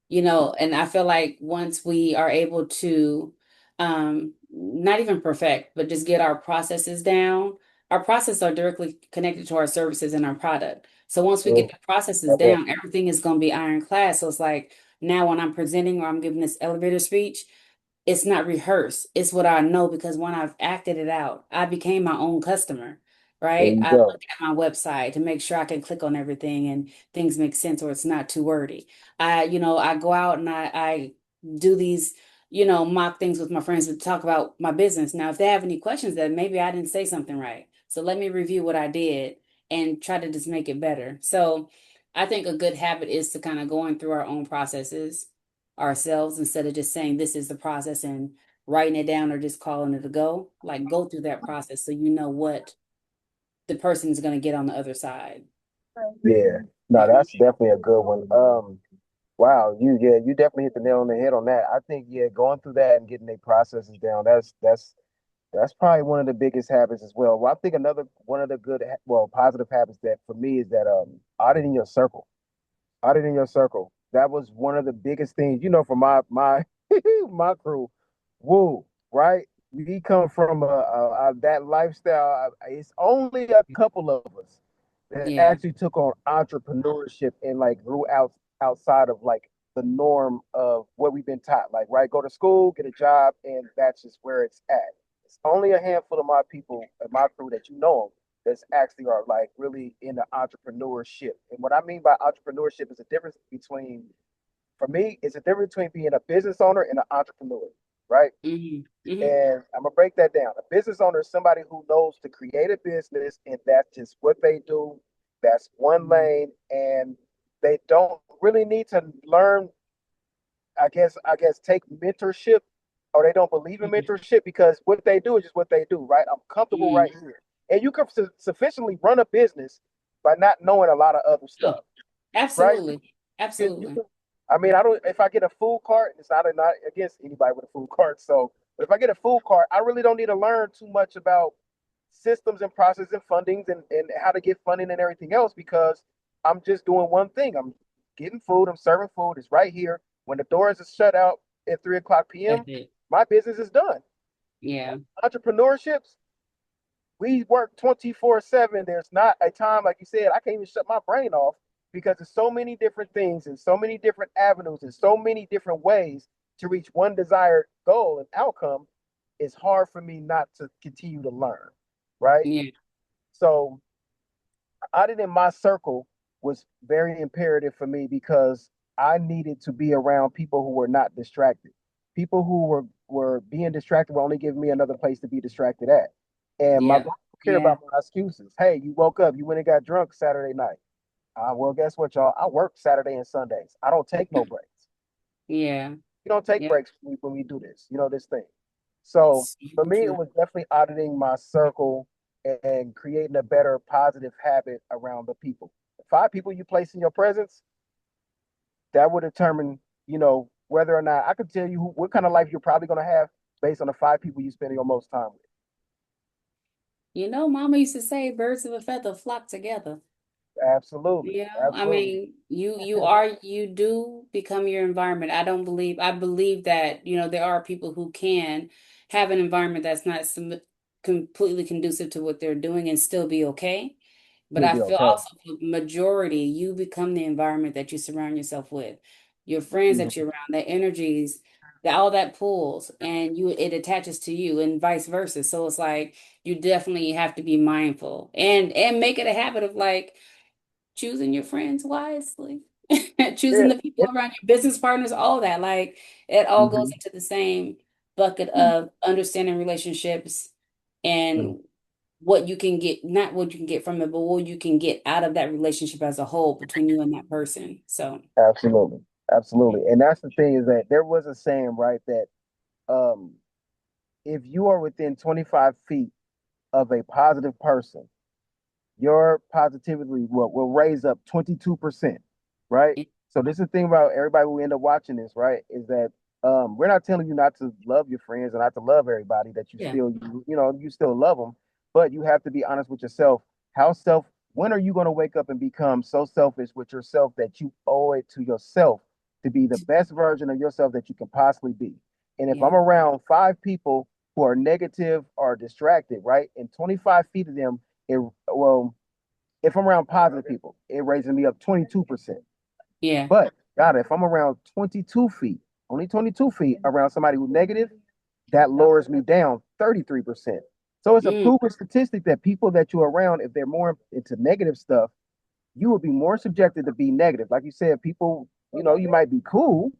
And I feel like once we are able to not even perfect, but just get our processes down, our processes are directly connected to our services and our product. So once we get Mm. the processes Okay. down, everything is going to be ironclad. So it's like now when I'm presenting or I'm giving this elevator speech, it's not rehearsed. It's what I know because when I've acted it out, I became my own customer, There right? you I go. look at my website to make sure I can click on everything and things make sense or it's not too wordy. I go out and I do these, mock things with my friends to talk about my business. Now, if they have any questions, that maybe I didn't say something right. So let me review what I did and try to just make it better. So I think a good habit is to kind of going through our own processes ourselves instead of just saying this is the process and writing it down or just calling it a go. Like go through that process so you know what the person is going to get on the other side. Yeah. No, that's definitely a good one. Wow, you definitely hit the nail on the head on that. I think, yeah, going through that and getting their processes down, that's probably one of the biggest habits as well. Well, I think another one of the positive habits that for me is that auditing your circle. Auditing your circle. That was one of the biggest things, for my my crew. Woo, right? We come from that lifestyle. It's only a couple of us that Yeah. actually took on entrepreneurship and like grew outside of like the norm of what we've been taught. Like, right, go to school, get a job, and that's just where it's at. It's only a handful of my people and my crew that you know that's actually are like really into entrepreneurship. And what I mean by entrepreneurship is a difference between, for me, it's a difference between being a business owner and an entrepreneur, right? Hmm. Hmm. And I'm gonna break that down. A business owner is somebody who knows to create a business, and that's just what they do. That's one lane, and they don't really need to learn. I guess take mentorship, or they don't believe in mentorship because what they do is just what they do. Right? I'm comfortable right Hmm. here, and you can sufficiently run a business by not knowing a lot of other Oh, stuff. Right? absolutely. You Absolutely. can, I mean, I don't. If I get a food cart, it's not against anybody with a food cart. So, but if I get a food cart, I really don't need to learn too much about systems and process and fundings and how to get funding and everything else because I'm just doing one thing. I'm getting food. I'm serving food. It's right here. When the doors are shut out at 3 o'clock That's p.m., it. my business is done. Yeah. Entrepreneurships, we work 24/7. There's not a time, like you said, I can't even shut my brain off because there's so many different things and so many different avenues and so many different ways to reach one desired goal and outcome. It's hard for me not to continue to learn, right? Yeah. So audit in my circle was very imperative for me because I needed to be around people who were not distracted. People who were being distracted were only giving me another place to be distracted at. And my Yeah. boss don't care Yeah. about my excuses. Hey, you woke up, you went and got drunk Saturday night. Well, guess what, y'all? I work Saturday and Sundays. I don't take no breaks. Yeah. You don't take Yeah. breaks when we do this, this thing. So for Super me, it true. was definitely auditing my circle and creating a better positive habit around the people. 5 people you place in your presence, that would determine, whether or not I could tell you what kind of life you're probably going to have based on the 5 people you spend your most time with. Mama used to say birds of a feather flock together. Absolutely. I Absolutely. mean, you do become your environment. I believe that, there are people who can have an environment that's not completely conducive to what they're doing and still be okay. But You'll I be feel okay. also for majority, you become the environment that you surround yourself with. Your friends that Mhm. you're around, the energies, all that pulls and it attaches to you and vice versa. So it's like you definitely have to be mindful and make it a habit of like choosing your friends wisely, choosing Yeah. the people around your business partners, all that. Like it all goes Mhm. into the same bucket of understanding relationships Mhm. and what you can get, not what you can get from it, but what you can get out of that relationship as a whole between you and that person. So, Absolutely. yeah. Absolutely. And that's the thing is that there was a saying, right, that um, if you are within 25 feet of a positive person, your positivity will raise up 22%, right? So this is the thing about everybody who end up watching this, right? Is that we're not telling you not to love your friends and not to love everybody, that you Yeah. still, you still love them, but you have to be honest with yourself. When are you going to wake up and become so selfish with yourself that you owe it to yourself to be the best version of yourself that you can possibly be? And if Yeah. I'm around 5 people who are negative or distracted, right, and 25 feet of them, it well, if I'm around positive people, it raises me up 22%. Yeah. But God, if I'm around 22 feet, only 22 feet around somebody who's negative, that lowers me down 33%. So it's a Mm, proven statistic that people that you're around, if they're more into negative stuff, you will be more subjected to be negative. Like you said, people, you might be cool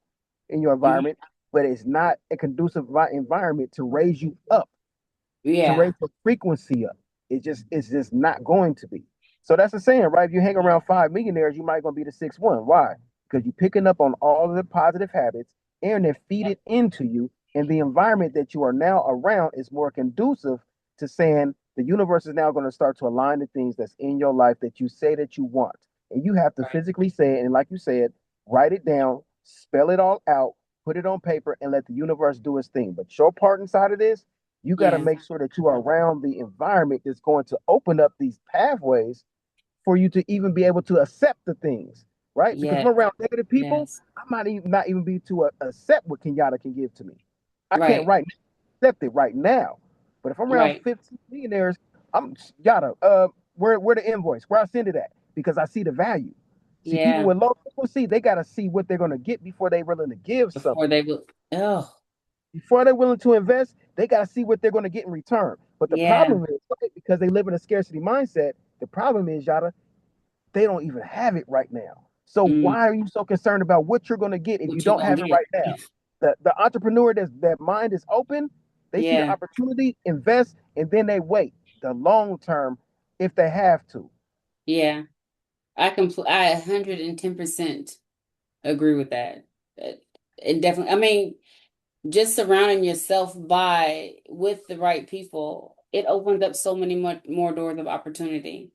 in your mhm. environment, but it's not a conducive environment to raise you up, to Yeah. raise the frequency up. It's just not going to be. So that's the saying, right? If you hang around 5 millionaires, you might gonna be the sixth one. Why? Because you're picking up on all of the positive habits and they're feeding into you, and the environment that you are now around is more conducive to saying the universe is now going to start to align the things that's in your life that you say that you want. And you have to Right. physically say it, and like you said, write it down, spell it all out, put it on paper, and let the universe do its thing. But your part inside of this, you got to Yeah. make sure that you are around the environment that's going to open up these pathways for you to even be able to accept the things, right? Because if Yeah. I'm around negative people, Yes. I might even not even be to accept what Kenyatta can give to me. I can't Right. right now accept it right now. But if I'm around Right. 15 millionaires, I'm Yada. Where the invoice? Where I send it at? Because I see the value. See, people Yeah. with low frequency, they got to see what they're going to get before they're willing to give Before something. they will. Oh, Before they're willing to invest, they got to see what they're going to get in return. But the yeah. problem is, right, because they live in a scarcity mindset, the problem is, Yada, they don't even have it right now. So Mm, why are you so concerned about what you're going to get if you what you don't gonna have it get? right now? The entrepreneur that mind is open, they see the Yeah. opportunity, invest, and then they wait the long term if they have to. Yeah. I 110% agree with that. It, it definitely, I mean, just surrounding yourself by with the right people, it opens up so many more doors of opportunity.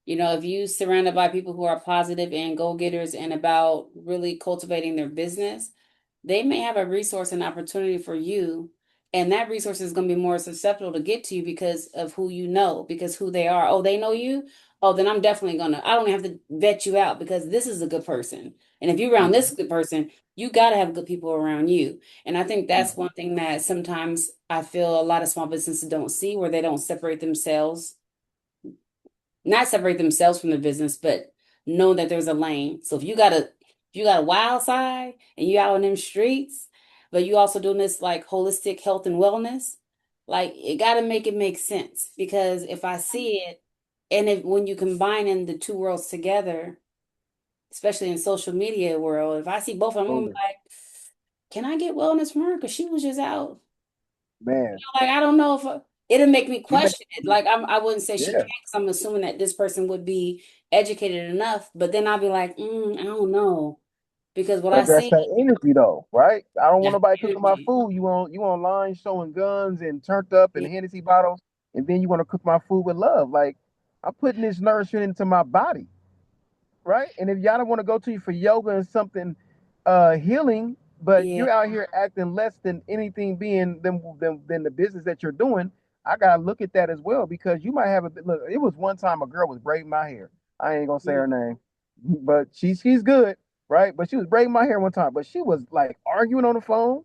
If you surrounded by people who are positive and go-getters and about really cultivating their business, they may have a resource and opportunity for you, and that resource is going to be more susceptible to get to you because of who you know, because who they are. Oh, they know you. Oh, then I'm definitely gonna. I don't have to vet you out because this is a good person, and if you're around this Mhm. good person, you got to have good people around you. And I think that's Mhm. one thing that sometimes I feel a lot of small businesses don't see, where they don't separate themselves, not separate themselves from the business, but know that there's a lane. So if you got a wild side and you out in them streets, but you also doing this like holistic health and wellness, like it got to make it make sense. Because if I see it, and if when you combine in the two worlds together, especially in social media world, if I see both of them, I'm gonna be Absolutely. like, can I get wellness from her? Because she was just out. Man, Like I don't know if it'll make me you make question it. Like I wouldn't say she yeah. can't, because I'm assuming that this person would be educated enough. But then I'll be like, I don't know, because what I But that's see, that energy though, right? I don't want that's nobody cooking my energy. food. You online showing guns and turned up and Yeah, Hennessy bottles, and then you want to cook my food with love. Like I'm putting this nourishment into my body, right? And if y'all don't want to go to you for yoga and something healing, but yeah, you're out here acting less than anything being than the business that you're doing, I gotta look at that as well because you might have a bit. Look, it was one time a girl was braiding my hair. I ain't gonna say mm, her name, but she's good, right? But she was braiding my hair one time, but she was like arguing on the phone.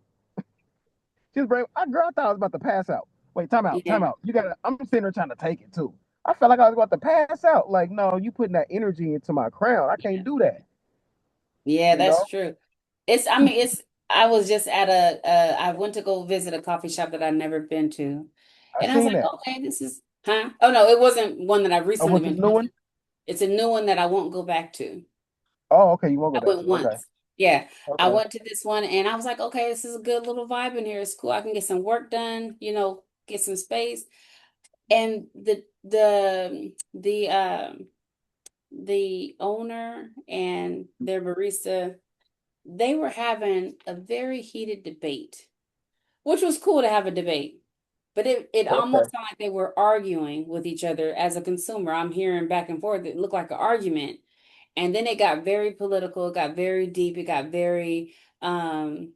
She was braiding. Girl, I thought I was about to pass out. Wait, time out, time yeah, out. You gotta. I'm sitting there trying to take it too. I felt like I was about to pass out. Like, no, you putting that energy into my crown. I can't yeah, do that. yeah. You That's know, true. I mean, it's. I was just at I went to go visit a coffee shop that I'd never been to, I and I was seen like, that. okay, this is, huh? Oh no, it wasn't one that I've Oh, recently what's been this to. new one? It's a new one that I won't go back to. Oh, okay. You won't go I back went to. Okay. once. Yeah. I Okay. went to this one and I was like, okay, this is a good little vibe in here. It's cool. I can get some work done, get some space. And the owner and their barista, they were having a very heated debate, which was cool to have a debate. But it Okay. almost sounded like they were arguing with each other as a consumer. I'm hearing back and forth. It looked like an argument. And then it got very political, it got very deep, it got very um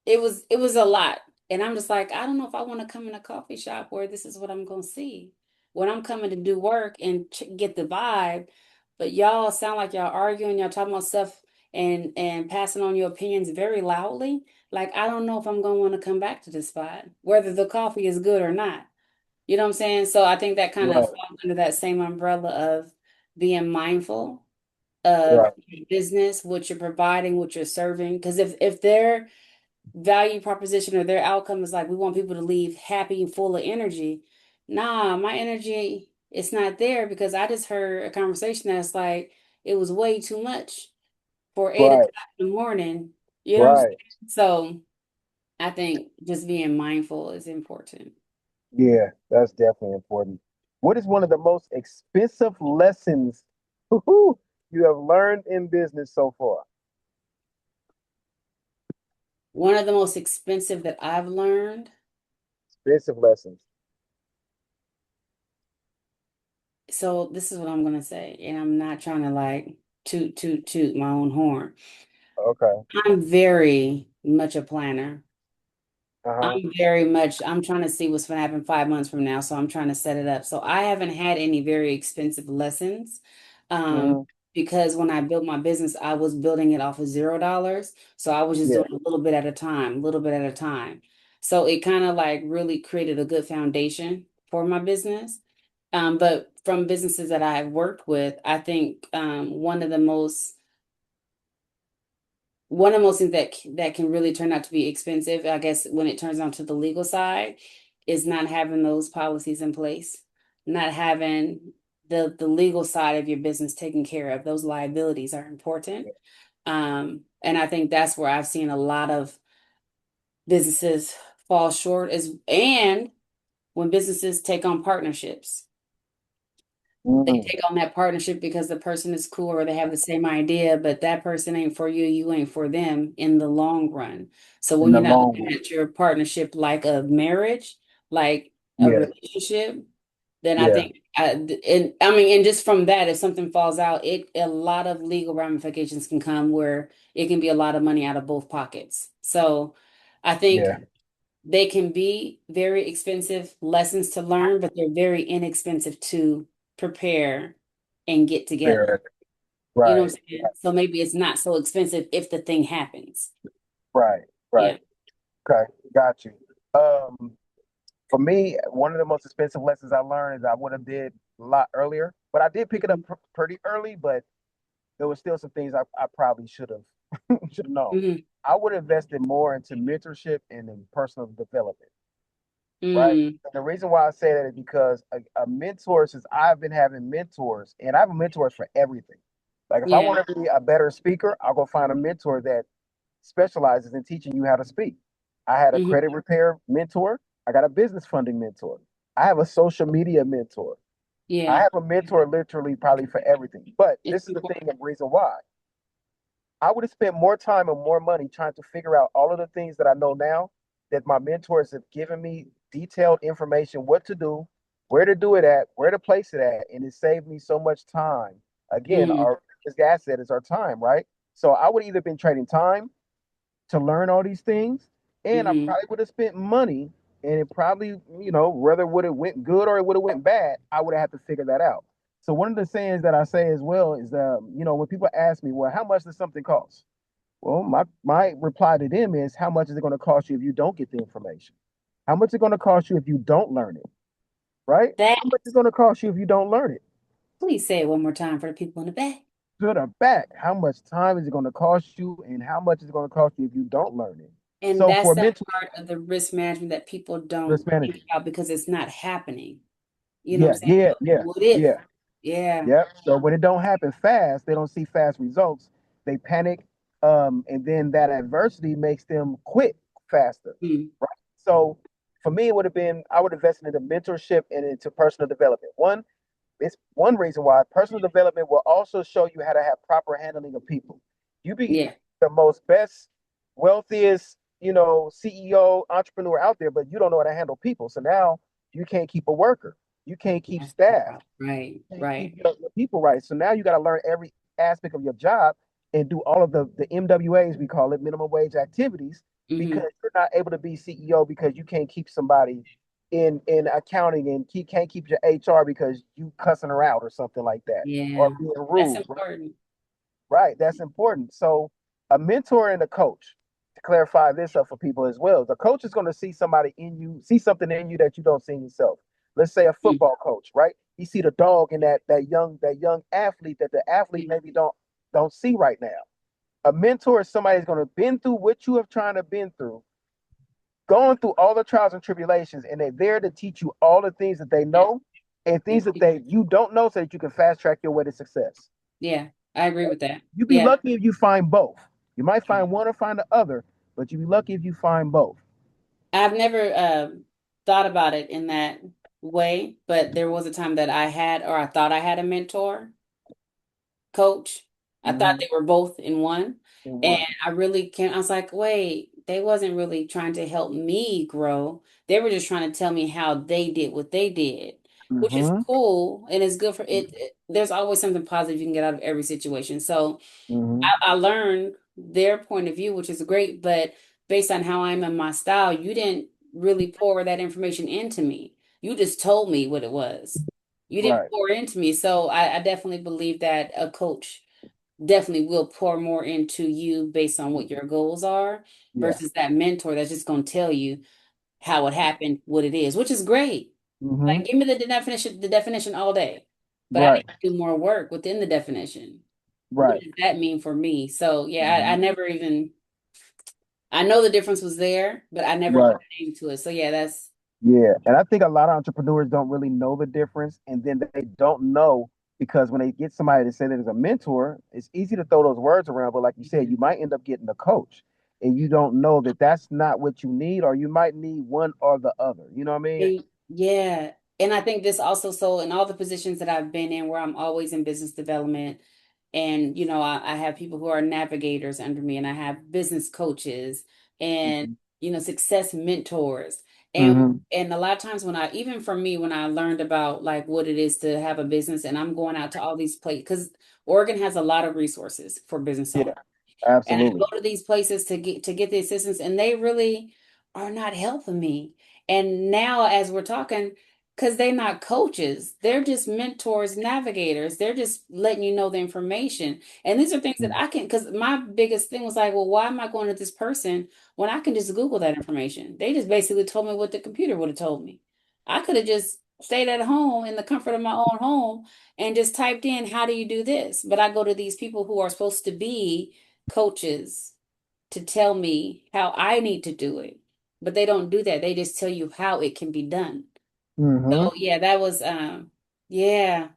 it was a lot. And I'm just like, I don't know if I want to come in a coffee shop where this is what I'm going to see. When I'm coming to do work and get the vibe, but y'all sound like y'all arguing, y'all talking about stuff and passing on your opinions very loudly. Like I don't know if I'm going to want to come back to this spot, whether the coffee is good or not. You know what I'm saying? So I think that kind of Right. falls under that same umbrella of being mindful of Right. your business, what you're providing, what you're serving. Because if their value proposition or their outcome is like, we want people to leave happy and full of energy, nah, my energy it's not there because I just heard a conversation that's like it was way too much for 8 o'clock Right. in the morning. You know what I'm saying? Right. So I think just being mindful is important. Yeah, that's definitely important. What is one of the most expensive lessons you have learned in business so far? One of the most expensive that I've learned. Expensive lessons. So this is what I'm gonna say, and I'm not trying to like toot my own horn. Okay. I'm very much a planner. Uh-huh. I'm trying to see what's gonna happen 5 months from now, so I'm trying to set it up. So I haven't had any very expensive lessons. Um, Hmm. because when I built my business, I was building it off of $0. So I was just Yeah. doing a little bit at a time, a little bit at a time. So it kind of like really created a good foundation for my business. But from businesses that I've worked with, I think one of the most things that can really turn out to be expensive, I guess, when it turns on to the legal side, is not having those policies in place, not having the legal side of your business taken care of. Those liabilities are important. And I think that's where I've seen a lot of businesses fall short is and when businesses take on partnerships. They Mm. take on that partnership because the person is cool or they have the same idea, but that person ain't for you, you ain't for them in the long run. So In when the you're not long looking run. at your partnership like a marriage, like a Yeah, relationship, then I yeah, think, and I mean, and just from that, if something falls out, a lot of legal ramifications can come where it can be a lot of money out of both pockets. So I think yeah. they can be very expensive lessons to learn, but they're very inexpensive to prepare and get together. Fair. You know what Right, I'm saying? So maybe it's not so expensive if the thing happens. right, Yeah. right. Okay, got you. For me, one of the most expensive lessons I learned is I would have did a lot earlier, but I did pick it up pretty early. But there was still some things I probably should have known. Mm-hmm. I would have invested more into mentorship and in personal development, right? Mm, And the reason why I say that is because a mentor, since I've been having mentors, and I have mentors for everything. Like if I yeah. want to be a better speaker, I'll go find a mentor that specializes in teaching you how to speak. I had a Hmm. credit repair mentor. I got a business funding mentor. I have a social media mentor. I Yeah. have a mentor literally probably for everything. But It's this is the thing important. and reason why. I would have spent more time and more money trying to figure out all of the things that I know now that my mentors have given me detailed information, what to do, where to do it at, where to place it at, and it saved me so much time. Again, Mm, our biggest asset is our time, right? So I would either been trading time to learn all these things, and I hmm probably would have spent money, and it probably, whether it would have went good or it would have went bad, I would have had to figure that out. So one of the sayings that I say as well is, when people ask me, well, how much does something cost? Well, my reply to them is, how much is it going to cost you if you don't get the information? How much is it going to cost you if you don't learn it? Right? That, How much is it going to cost you if you don't learn it? please say it one more time for the people in the back. To the back, how much time is it going to cost you, and how much is it going to cost you if you don't learn it? And So that's for that mental part of the risk management that people don't risk think management, about because it's not happening. You know what I'm yeah, saying? yeah, But yeah, what if? yeah. Yeah. Yep. So when it don't happen fast, they don't see fast results. They panic, and then that adversity makes them quit faster, Mm, right? So for me, it would have been I would invest into mentorship and into personal development. It's one reason why personal development will also show you how to have proper handling of people. You be yeah. the most best, wealthiest, CEO entrepreneur out there, but you don't know how to handle people. So now you can't keep a worker, you can't keep That's the staff, problem. Right. can't keep Right. your people right. So now you got to learn every aspect of your job and do all of the MWAs, we call it minimum wage activities, because Hmm. you're not able to be CEO because you can't keep somebody in accounting and can't keep your HR because you cussing her out or something like that or Yeah. being That's rude. Right? important. Right. That's important. So a mentor and a coach, to clarify this up for people as well. The coach is going to see somebody in you, see something in you that you don't see in yourself. Let's say a Mm, football coach, right? He see the dog in that young athlete that the athlete mm, maybe don't see right now. A mentor is somebody who's going to been through what you have trying to been through, going through all the trials and tribulations, and they're there to teach you all the things that they yeah. know and things that Mhm. they you don't know so that you can fast track your way to success. Yeah. I agree with that. You'd be Yeah. lucky if you find both. You might find one or find the other, but you'd be lucky if you find both. I've never thought about it in that way, but there was a time that I had, or I thought I had a mentor, coach. I thought Mm-hmm. they were both in one. In And one. I really can't, I was like, wait, they wasn't really trying to help me grow. They were just trying to tell me how they did what they did, which is Mm-hmm. cool and it's good for it. There's always something positive you can get out of every situation. So Mm-hmm. I learned their point of view, which is great, but based on how I'm in my style, you didn't really pour that information into me. You just told me what it was. You didn't Right. pour into me. So I definitely believe that a coach definitely will pour more into you based on what your goals are Yeah. versus that mentor that's just going to tell you how it happened, what it is, which is great. Mm-hmm. Like give me the definition all day. but I Right. need to do more work within the definition. What Right. does that mean for me? So yeah, I Mhm. never even I know the difference was there, but I never put Right. a name to it. So yeah, that's Yeah, and I think a lot of entrepreneurs don't really know the difference, and then they don't know because when they get somebody to say that as a mentor, it's easy to throw those words around, but like you said, you might end up getting a coach, and you don't know that that's not what you need, or you might need one or the other. You know what I mean? Yeah. And I think this also, so in all the positions that I've been in where I'm always in business development, and I have people who are navigators under me, and I have business coaches and Hmm. success mentors. And Hmm. and a lot of times when I, even for me, when I learned about like what it is to have a business, and I'm going out to all these places, because Oregon has a lot of resources for business Yeah, owners. And I absolutely. go to these places to get the assistance, and they really are not helping me. And now, as we're talking, because they're not coaches, they're just mentors, navigators. They're just letting you know the information. And these are things that I can, because my biggest thing was like, well, why am I going to this person when I can just Google that information? They just basically told me what the computer would have told me. I could have just stayed at home in the comfort of my own home and just typed in, how do you do this? But I go to these people who are supposed to be coaches to tell me how I need to do it. But they don't do that. They just tell you how it can be done. Hmm. So yeah, that was yeah,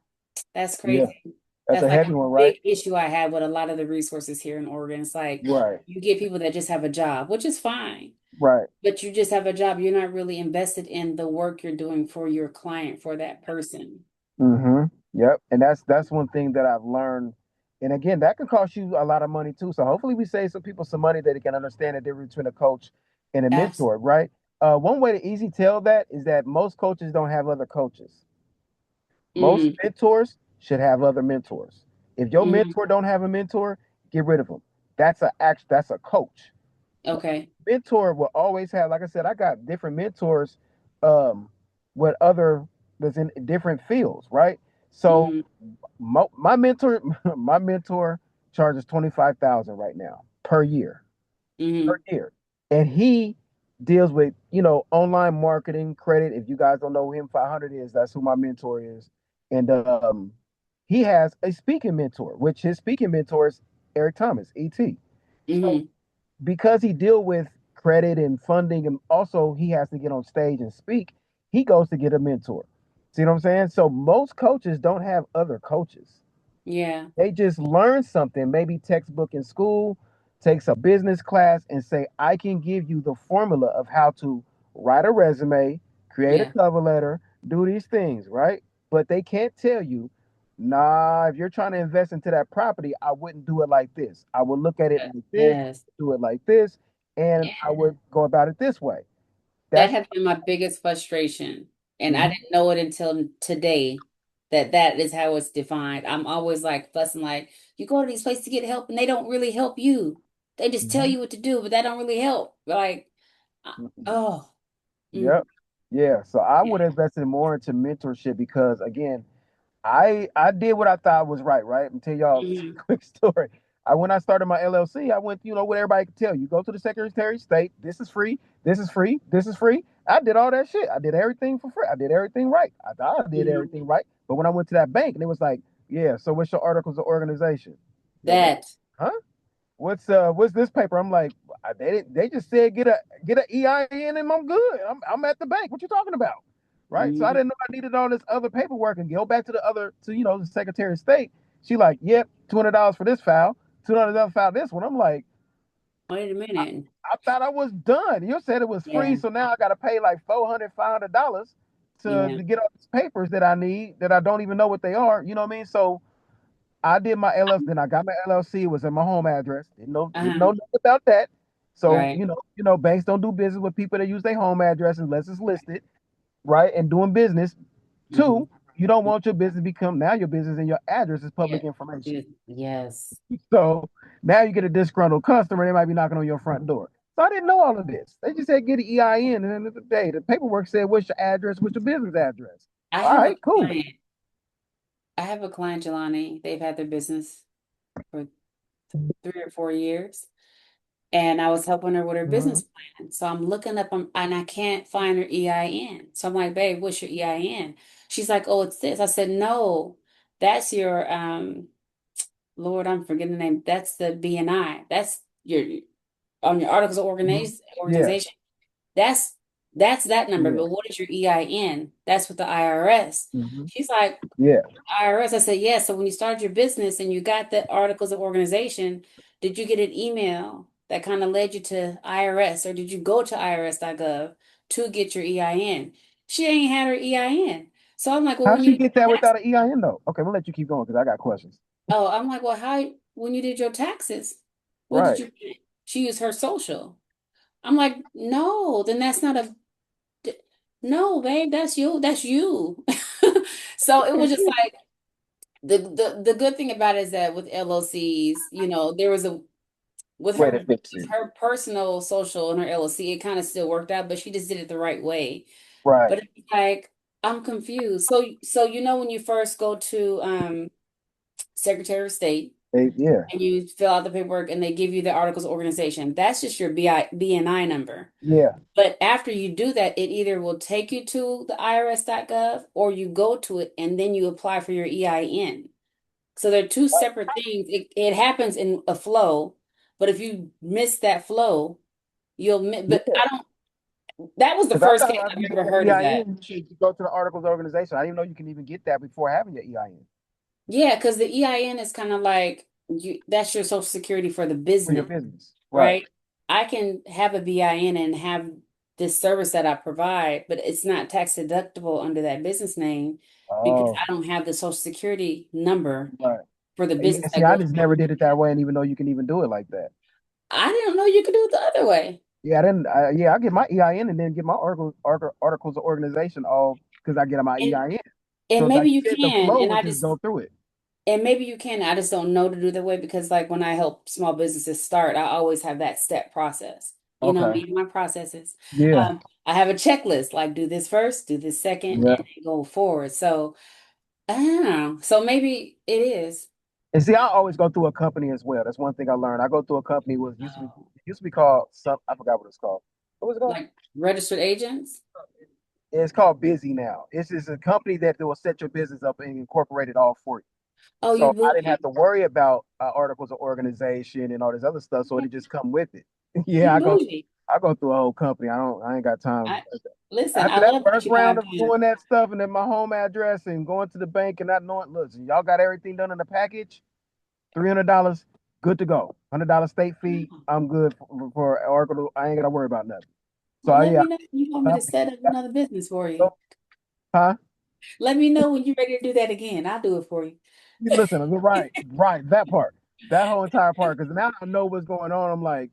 that's Yeah, crazy. that's That's a like heavy a one, right? big issue I have with a lot of the resources here in Oregon. It's like Right. you get people that just have a job, which is fine, Right. but you just have a job. You're not really invested in the work you're doing for your client, for that person. Hmm. Yep. And that's one thing that I've learned. And again, that can cost you a lot of money too. So hopefully we save some people some money that they can understand the difference between a coach and a mentor, Absolutely. right? One way to easy tell that is that most coaches don't have other coaches. Most Mm, mentors should have other mentors. If your mm, mentor don't have a mentor, get rid of them. That's a coach. okay. Mentor will always have, like I said, I got different mentors um with other that's in different fields, right? So Mm, my mentor my mentor charges 25,000 right now per mm, year, and he deals with online marketing, credit. If you guys don't know who him 500 is, that's who my mentor is. And he has a speaking mentor, which his speaking mentor is Eric Thomas, ET. So mm, because he deal with credit and funding, and also he has to get on stage and speak, he goes to get a mentor. See what I'm saying? So most coaches don't have other coaches. yeah. They just learn something, maybe textbook in school, takes a business class, and say, I can give you the formula of how to write a resume, create a Yeah. cover letter, do these things, right? But they can't tell you, nah, if you're trying to invest into that property, I wouldn't do it like this. I would look at it like this, Yes. do it like this, and Yeah. I would go about it this way. That That's has been my biggest frustration. And I mhm, didn't know it until today that that is how it's defined. I'm always like fussing, like, you go to these places to get help and they don't really help you. They just tell mhm, you what to do, but that don't really help. Like, mhm. oh, mm, Yep. Yeah. So I yeah. would invest in more into mentorship because again, I did what I thought was right, right? And tell y'all Mhm, a quick story. When I started my LLC, I went, what everybody could tell you. Go to the Secretary of State, this is free, this is free, this is free. I did all that shit. I did everything for free. I did everything right. I thought I did mhm. everything right. But when I went to that bank and it was like, yeah, so what's your articles of organization? Yo, what? That. Huh? What's this paper? I'm like, they just said get a EIN and I'm good. I'm at the bank. What you talking about? Right? So I Mhm, didn't know I needed all this other paperwork and go back to the Secretary of State. She like, yep, $200 for this file, $200 file this one. I'm like, wait a I, minute. I thought I was done. You said it was free, Yeah. so now I gotta pay like $400, $500 Yeah. to get all these papers that I need that I don't even know what they are. You know what I mean? So I did my LLC, then I got my LLC, it was in my home address. Didn't know Uh-huh. nothing about that. So, Right. banks don't do business with people that use their home address unless it's listed, right? And doing business. Hmm. Two, you don't want your business to become now your business and your address is Yeah. public information. Yes. So now you get a disgruntled customer, they might be knocking on your front door. So I didn't know all of this. They just said get an EIN, and at the end of the day, the paperwork said what's your address, what's your business address. I All have a right, cool. client. I have a client, Jelani. They've had their business for 3 or 4 years. And I was helping her with her Mhm. business plan. So I'm looking up and I can't find her EIN. So I'm like, babe, what's your EIN? She's like, oh, it's this. I said, no. That's your Lord, I'm forgetting the name. That's the BNI. That's your on your articles of Mhm. Yeah. organization. That's that's that number. Yeah. But what is your EIN? That's with the IRS. Hmm. She's like, Yeah. IRS. I said, yeah. So when you started your business and you got the articles of organization, did you get an email that kind of led you to IRS, or did you go to irs.gov to get your EIN? She ain't had her EIN. So I'm like, well, How when she you get that without an EIN though? Okay, we'll let you keep going because I got questions. I'm like, well, how when you did your taxes, what did Right. you She used her social. I'm like, no, then that's not a no, babe, that's you. That's you. So it was just like the good thing about it is that with LLCs, there was a Way to fix with it. her personal social and her LLC, it kind of still worked out, but she just did it the right way. Right. But it's like I'm confused. So when you first go to Secretary of State Yeah. and you fill out the paperwork and they give you the articles of organization, that's just your BNI number. Yeah. But after you do that, it either will take you to the irs.gov or you go to it and then you apply for your EIN. So they're two separate things. It happens in a flow, but if you miss that flow, you'll miss. But Yeah. I don't, that was the Because I first thought case after I've you get ever your heard of that. EIN, you should go to the articles of organization. I didn't even know you can even get that before having your EIN Yeah, because the EIN is kind of like that's your social security for the for your business, business. Right. right? I can have a BIN and have this service that I provide, but it's not tax deductible under that business name because Oh, I don't have the social security number right. for the Yeah, business see, that I goes just with never it. did it that way and even know you can even do it like that. I didn't know you could do it the other way. Yeah, I didn't. Yeah, I get my EIN and then get my articles of organization all because I get my And EIN. So and it's like maybe you you said, the can, flow would just go through it. maybe you can. I just don't know to do that way because like when I help small businesses start, I always have that step process. You know Okay. me, my processes. Yeah. I have a checklist, like do this first, do this second, and Yeah. then go forward. So I don't know. So maybe it is. And see, I always go through a company as well. That's one thing I learned. I go through a company was Oh, it used to be called some. I forgot what it's called. What was it called? like registered agents. It's called Busy now. It's just a company that will set your business up and incorporate it all for you. Oh, you So I didn't have bougie. to worry about articles of organization and all this other stuff. So it just come with it. Yeah, You bougie. I go through a whole company. I ain't got time. I listen. I After that love that first you don't round have of time. doing that stuff and then my home address and going to the bank and not knowing, listen, y'all got everything done in the package, $300, good to go. $100 state fee, I'm good for Oracle. I ain't gotta worry about nothing. So Well, let yeah, me know when you want me to set up another business for you. huh? Let me know when you're ready to do that again. I'll do it for you. Listen, right, right, that part, that whole entire part, because now I know what's going on. I'm like,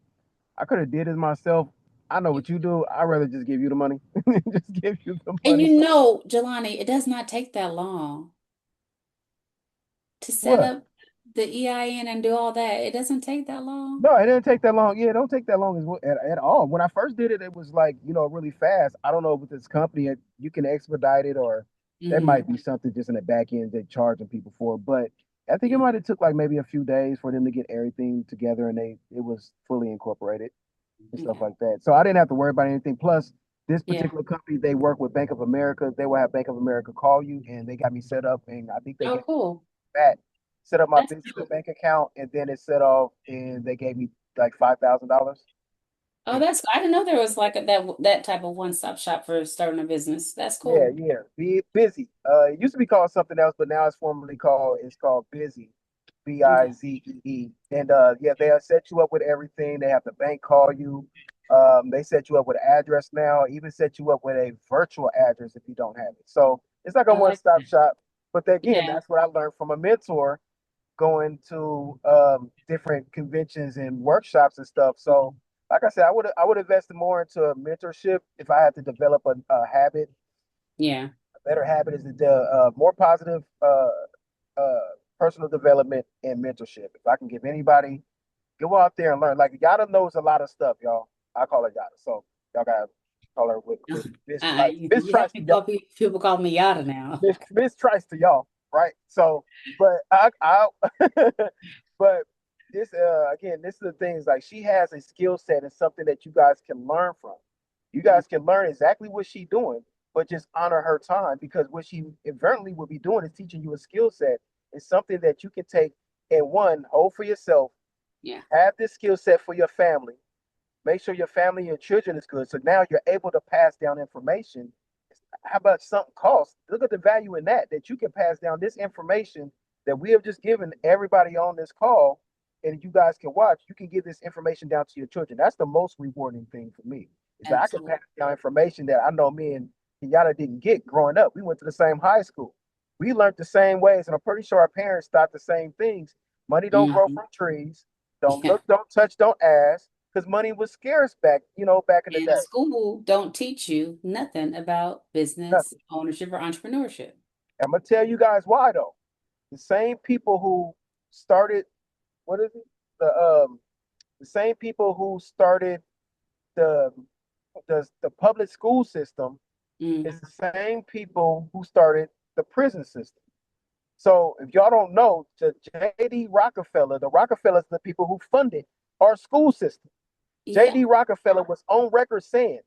I could have did it myself. I know what you do. I'd rather just give you the money. Just give you the And money. Jelani, it does not take that long to set What? up the EIN and do all that. It doesn't take that long. No, it didn't take that long. Yeah, it don't take that long at all. When I first did it, it was like, really fast. I don't know with this company, you can expedite it or there Hmm. might be something just in the back end they're charging people for. But I think it Yeah. might have took like maybe a few days for them to get everything together and it was fully incorporated and stuff Okay. like that. So I didn't have to worry about anything. Plus, this Yeah. particular company, they work with Bank of America. They will have Bank of America call you and they got me set up and I think they Oh, get cool. that, set up my That's business dope. bank account, and then it set off, and they gave me like $5,000. Oh, that's I didn't know there was like that type of one-stop shop for starting a business. That's Yeah, cool. yeah. Be busy. It used to be called something else, but now it's called Busy, Okay. Bizee. And yeah, they'll set you up with everything. They have the bank call you. They set you up with an address now, even set you up with a virtual address if you don't have it. So it's like a I like one-stop that. shop. But again, Yeah. that's what I learned from a mentor going to different conventions and workshops and stuff. So, like I said, I would invested more into a mentorship if I had to develop a habit. Yeah. A better habit is the more positive uh, personal development and mentorship. If I can give anybody, go out there and learn. Like Yada knows a lot of stuff, y'all. I call her Yada, so y'all gotta call her with Miss Trice. Miss You Trice have to y'all. people call me Yada now. Miss Trice to y'all, right? So, but but this again, this is the things like she has a skill set and something that you guys can learn from. You guys can learn exactly what she's doing, but just honor her time because what she eventually will be doing is teaching you a skill set is something that you can take and one, hold for yourself, Yeah. have this skill set for your family, make sure your family and your children is good. So now you're able to pass down information. How about something cost? Look at the value in that, that you can pass down this information that we have just given everybody on this call, and you guys can watch. You can give this information down to your children. That's the most rewarding thing for me, is that I can pass Absolutely. down information that I know me and Kenyatta didn't get growing up. We went to the same high school. We learned the same ways, and I'm pretty sure our parents thought the same things. Money don't grow Hmm. from trees. Don't Yeah. look, don't touch, don't ask, because money was scarce back, back in the And day. school don't teach you nothing about business Nothing. ownership or entrepreneurship. I'm gonna tell you guys why though. The same people who started, what is it? The same people who started the the public school system Mm. is the same people who started the prison system. So if y'all don't know, the J.D. Rockefeller, the Rockefellers are the people who funded our school system. Yeah. J.D. Rockefeller was on record saying,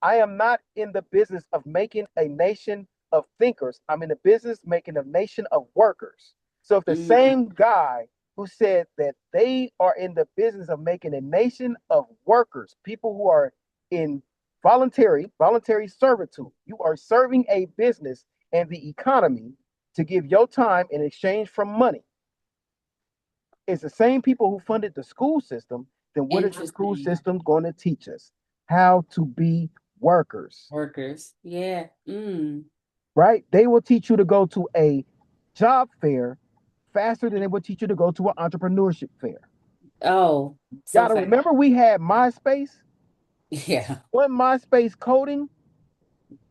I am not in the business of making a nation of thinkers. I'm in the business making a nation of workers. So if the Mm. same guy who said that they are in the business of making a nation of workers, people who are in voluntary servitude, you are serving a business and the economy to give your time in exchange for money, it's the same people who funded the school system, then what is the school Interesting. system going to teach us? How to be workers, Workers. Yeah. Mm. right? They will teach you to go to a job fair faster than they will teach you to go to an entrepreneurship fair. Oh, Y'all so to fast. remember we had MySpace? Yeah. When MySpace coding,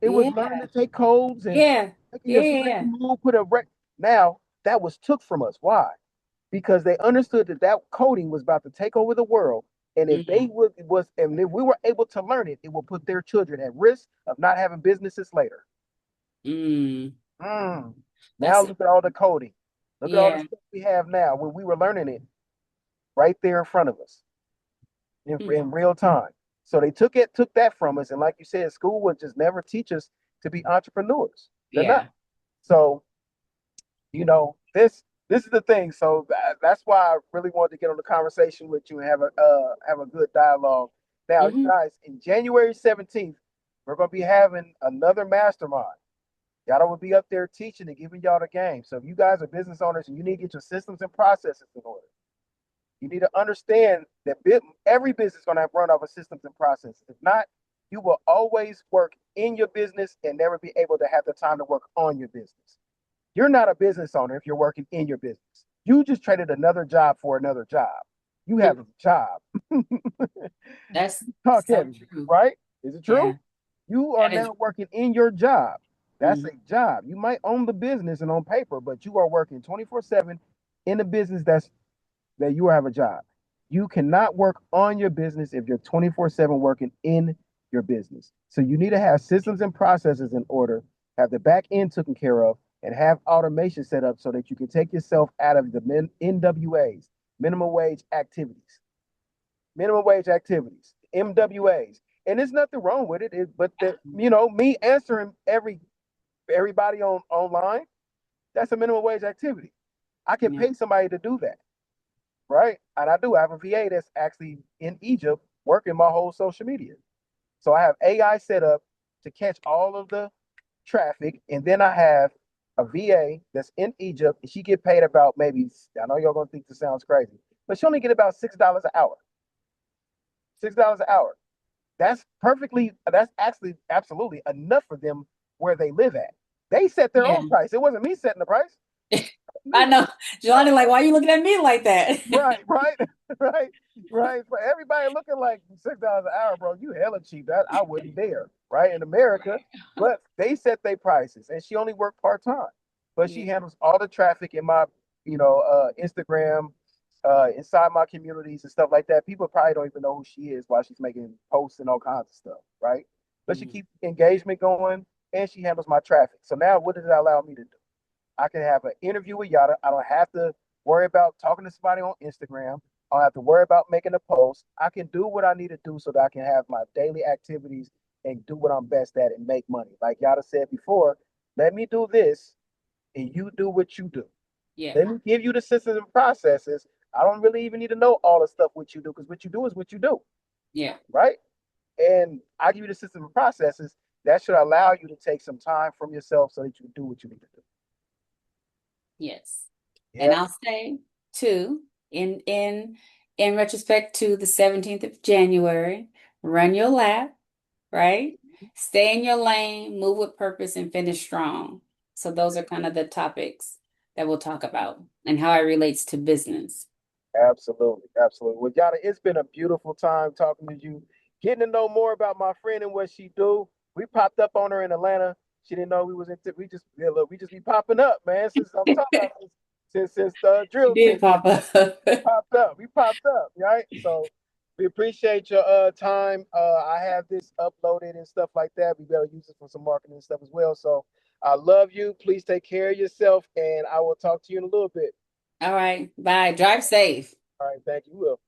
it was Yeah. learning to take codes and Yeah. making Yeah. your Yeah. screen Yeah. move, put a rec. Now that was took from us. Why? Because they understood that that coding was about to take over the world. And if Mm. they would was and if we were able to learn it, it will put their children at risk of not having businesses later. Mm. Now That's look at all the coding. Look at all the yeah. stuff we have now when we were learning it right there in front of us Mm. in real time. So they took that from us. And like you said, school would just never teach us to be entrepreneurs. They're not. Yeah. So this is the thing. So that's why I really wanted to get on the conversation with you and have a good dialogue. Now, you Hmm. guys, in January 17th, we're gonna be having another mastermind. Y'all will be up there teaching and giving y'all the game. So if you guys are business owners and you need to get your systems and processes in order, you need to understand that every business is gonna have run off of systems and processes. If not, you will always work in your business and never be able to have the time to work on your business. You're not a business owner if you're working in your business. You just traded another job for another job. You have a job. That's Talk so heavy, true. right? Is it Yeah. true? You are That is. now working in your job. That's a Mm. job. You might own the business and on paper, but you are working 24/7 in a business that you have a job. You cannot work on your business if you're 24/7 working in your business. So you need to have systems and processes in order, have the back end taken care of, and have automation set up so that you can take yourself out of the NWAs, minimum wage activities, MWAs. And there's nothing wrong with it, but me answering everybody online, that's a minimum wage activity. I can Yeah. pay somebody to do that, right? And I do. I have a VA that's actually in Egypt working my whole social media. So I have AI set up to catch all of the traffic, and then I have a VA that's in Egypt, and she get paid about maybe. I know y'all gonna think this sounds crazy, but she only get about $6 an hour. $6 an hour. That's perfectly. That's actually absolutely enough for them where they live at. They set their Yeah. own price. It wasn't me setting the price. I Me. know. Jelani, like, why are you looking at me like that? Right, right, right, right. For everybody looking like $6 an hour, bro, you hella cheap. That I wouldn't dare, right? In America, but they set their prices, and she only worked part-time, but she Yeah. handles all the traffic in my, Instagram, inside my communities and stuff like that. People probably don't even know who she is while she's making posts and all kinds of stuff, right? But she Mm. keeps engagement going, and she handles my traffic. So now, what does that allow me to do? I can have an interview with Yada. I don't have to worry about talking to somebody on Instagram. I don't have to worry about making a post. I can do what I need to do so that I can have my daily activities and do what I'm best at and make money. Like Yada said before, let me do this and you do what you do. Yeah. Let me give you the systems and processes. I don't really even need to know all the stuff what you do because what you do is what you do, Yeah. right? And I give you the system and processes that should allow you to take some time from yourself so that you can do what you need to do. Yes. And Yeah, I'll say too, in retrospect to the 17th of January, run your lap, right? Stay in your lane, move with purpose, and finish strong. So those are kind of the topics that we'll talk about and how it relates to business. absolutely, absolutely. Well, Yada, it's been a beautiful time talking to you, getting to know more about my friend and what she do. We popped up on her in Atlanta. She didn't know we was into. We just yeah, look, we just be popping up, man. Since I'm talking about since the You drill did team pop up. popped up. We popped up, right? So we appreciate your time. I have this uploaded and stuff like that. We better use it for some marketing and stuff as well. So I love you. Please take care of yourself, and I will talk to you in a little bit. All right. Bye. Drive safe. All right, thank you. Will.